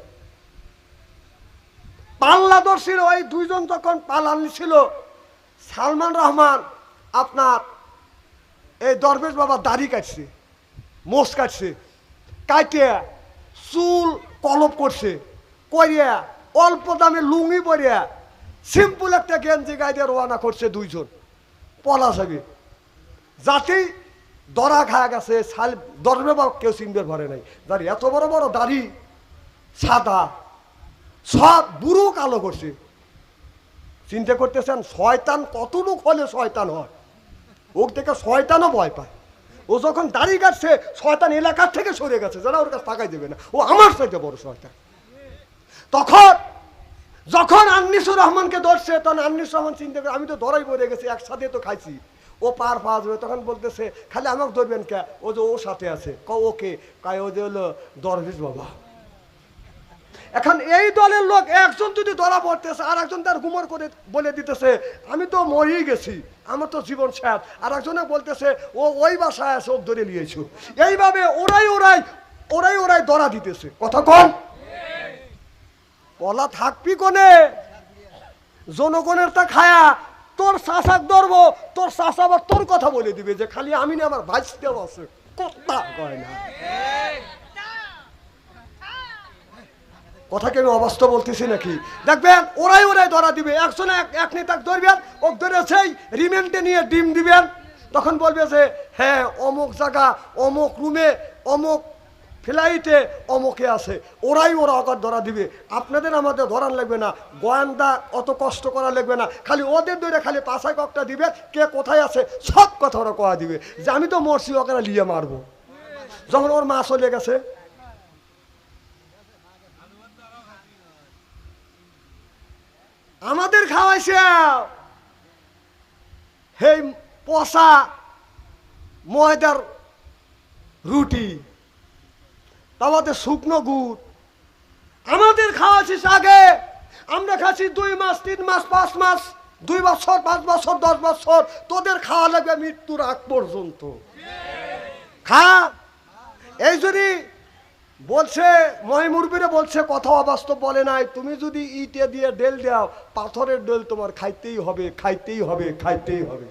পাল্লা ধরছিল ওই 2 জন, তখন পালানি ছিল সালমান রহমান, আপনার এই দরবেশ বাবা দাড়ি কাটছে, মোষ কাটছে, কাটে চুল কলপ করছে, করিয়া অল্প দামে লুঙ্গি পরিয়া সিম্পল একটা গেঞ্জি গাইতে রওনা করছে 2 জন পলা যাবে। যাতেই দরা খায়া গেছে, দরবে বাবা কেউ চিনতে পারে নাই। দাড়ি এত বড় দাড়ি, সাদা, সব বুড়ো কালো করছে। চিন্তা করতেছেন শয়তান কতটুক হলে শয়তান হয়? ওর থেকে শয়তানও ভয় পায়। ও যখন দাড়ি কাটছে, শয়তান এলাকার থেকে সরে গেছে, যারা ওর কাছে তাকাই দেবে না, ও আমার চাইতে বড় শয়তান। তখন যখন আনিসুর রহমানকে ধরছে, তখন আনিসুর রহমান চিন্তা করে আমি তো ধরাই পড়ে গেছি, একসাথে তো খাইছি, ও পার পাওয়া যাবে। তখন বলতেছে খালি আমাকে ধরবেন কে? ও যে ওর সাথে আছে। ওকে কায়, ও যে হলো দরবেশ বাবা। এখন এই দলের লোক একজন যদি ধরা পড়তেছে, আর একজন তার গুমর করে বলে দিতেছে আমি তো মরেই গেছি, আমার তো জীবন শেষ। আর একজনে বলতেছে ও ওই বাসায় আছে, ও ধরে নিয়েছো। এইভাবে ওরাই ধরা দিতেছে। কথা কন? বলা থাকবি কোনে? জনগণের তা খায়া তোর চাষাক ধরবো, তোর চাষা আবার তোর কথা বলে দিবে যে খালি আমি না, আমার ভাইস্তেও আছে। কথা কয় না। কথা কেন অবাস্তব বলতেছি নাকি? দেখবেন ওরাই ধরা দিবে। একজনে এক নেতাকে ধরবেন, ও ধরে সেই রিমেন্টে নিয়ে ডিম দিবেন। তখন বলবে যে হ্যাঁ অমুক জায়গা, অমুক রুমে, অমুক ফ্লাইটে অমুকে আছে। ওরা ধরা দিবে। আপনাদের আমাদের ধরান লাগবে না, গোয়েন্দা অত কষ্ট করা লাগবে না। খালি ওদের ধরে খালি পাশায় ককটা দিবে, কে কোথায় আছে সব কথা ওরা কয়া দিবে যে আমি তো মরছি, ওকে লিয়ে মারবো। যখন ওর মা চলে গেছে, আমাদের খাওয়াইছে হেই পচা ময়দার রুটি, আমাদের শুকনো গুড়, আমাদের খাওয়া শেষ আগে আমরা খাচ্ছি 2 মাস 3 মাস 5 মাস 2 বছর 5 বছর 10 বছর, তোদের খাওয়া লাগবে মৃত্যুর আগ পর্যন্ত। খা। এই যদি বলছে মহিমুরবিরে বলছে, কথা অবাস্তব বলে নাই, তুমি যদি ইটে দিয়ে ডেল দাও, পাথরের ডেল তোমার খাইতেই হবে, খাইতেই হবে, খাইতেই হবে।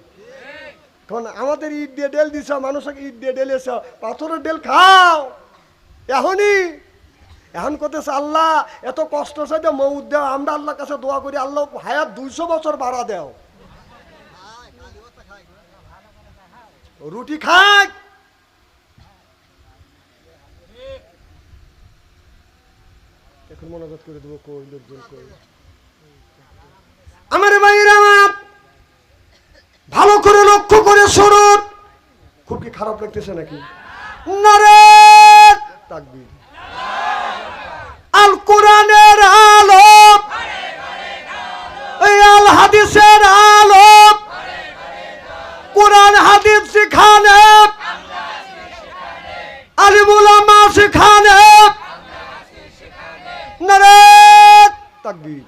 কারণ আমাদের ইট দিয়ে ডেল দিছ, মানুষকে ইট দিয়ে ডেলেছ, পাথরের ডেল খাও এখন করতেছে আল্লাহ এত কষ্ট সাথে মৌত দেও, আমরা আল্লাহর কাছে দোয়া করি আল্লাহ হায়াত 200 বছর বাড়া দেও। রুটি খাই, এখন মনোজাত করে দেবো, কই লোকজন কই। আমার ভাইরা আমার ভালো করে লক্ষ্য করে শুনুন। খুব কি খারাপ লাগতেছে নাকি? নারে তাকবীর। আল কোরআনের আলো, আল হাদিসের আলো, কোরআন হাদিস শিখানে, আলিম উলামা শিখানে, নারে তাকবীর।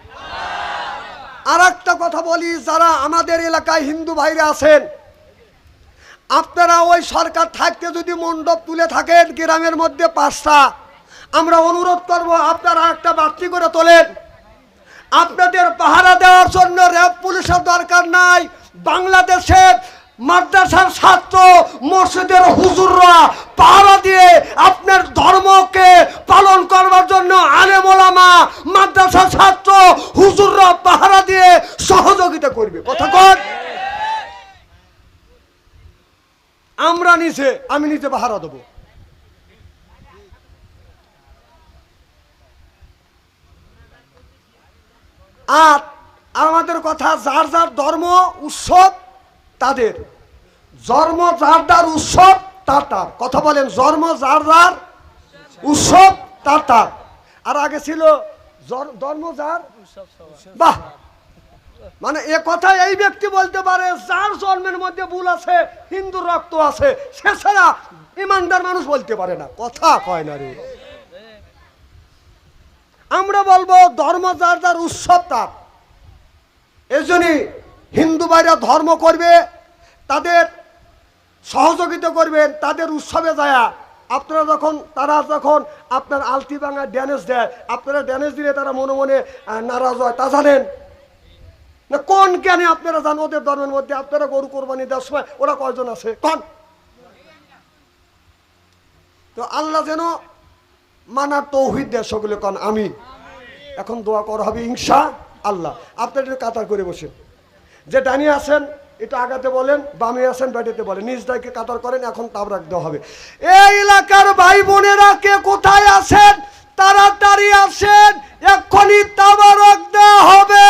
আর একটা কথা বলি, যারা আমাদের এলাকায় হিন্দু ভাইরা আছেন, আপনারা ওই সরকার থাকতে যদি মণ্ডপ তুলে থাকেন গ্রামের মধ্যে 5টা, আমরা অনুরোধ করব আপনারা একটা বাড়তি করে তোলেন। আপনাদের পাহারা দেওয়ার জন্য র্যাব পুলিশের দরকার নাই। বাংলাদেশের মাদ্রাসার ছাত্র, মসজিদের হুজুররা পাহারা দিয়ে আপনার ধর্মকে পালন করবার জন্য আলেম ওলামা, মাদ্রাসার ছাত্র, হুজুররা পাহারা দিয়ে সহযোগিতা করবে। কথা কন। আমি নিজে পাহারা দেব। আর আমাদের কথা, যার যার ধর্ম উৎসব তাদের, ধর্ম যার যার উৎসব তার তার। কথা বলেন, ধর্ম যার যার উৎসব তার তার। আর আগে ছিল ধর্ম যার, বাহ, মানে এ কথা এই ব্যক্তি বলতে পারে যার জন্মের মধ্যে ভুল আছে, হিন্দুর রক্ত আছে, সে ছাড়া ইমানদার মানুষ বলতে পারে না। কথা কয় না রে। আমরা বলবো ধর্ম যার যার উৎসব তার। এই জন্যই হিন্দু ভাইরা ধর্ম করবে, তাদের সহযোগিতা করবেন, তাদের উৎসবে যায়। তারা যখন আপনার আলতি ভাঙা ড্যানেজ দেয়, আপনারা ড্যানেজ দিলে তারা মনে মনে নারাজ হয়, তা জানেন না? কোন জ্ঞানে আপনারা জানেন ওদের ধর্মের মধ্যে আপনারা গরু কোরবানি দেওয়ার সময় ওরা কয়জন আছে কোন? তো আল্লাহ যেন মানার তৌহিদ দেয় সকলে কোন আমি। এখন দোয়া করা হবে ইনশাআল্লাহ। আপনারা একটু কাতার করে বসেন, যে ডানি আছেন এটা আগাতে বলেন, বামে আছেন ব্যাটেতে বলেন, নিজ দায়কে কাতার করেন। এখন তাব রাখতে হবে। এই এলাকার ভাই বোনেরা কে কোথায় আছেন তাড়াতাড়ি আসেন, এক্ষুনি তাবারক দেওয়া হবে।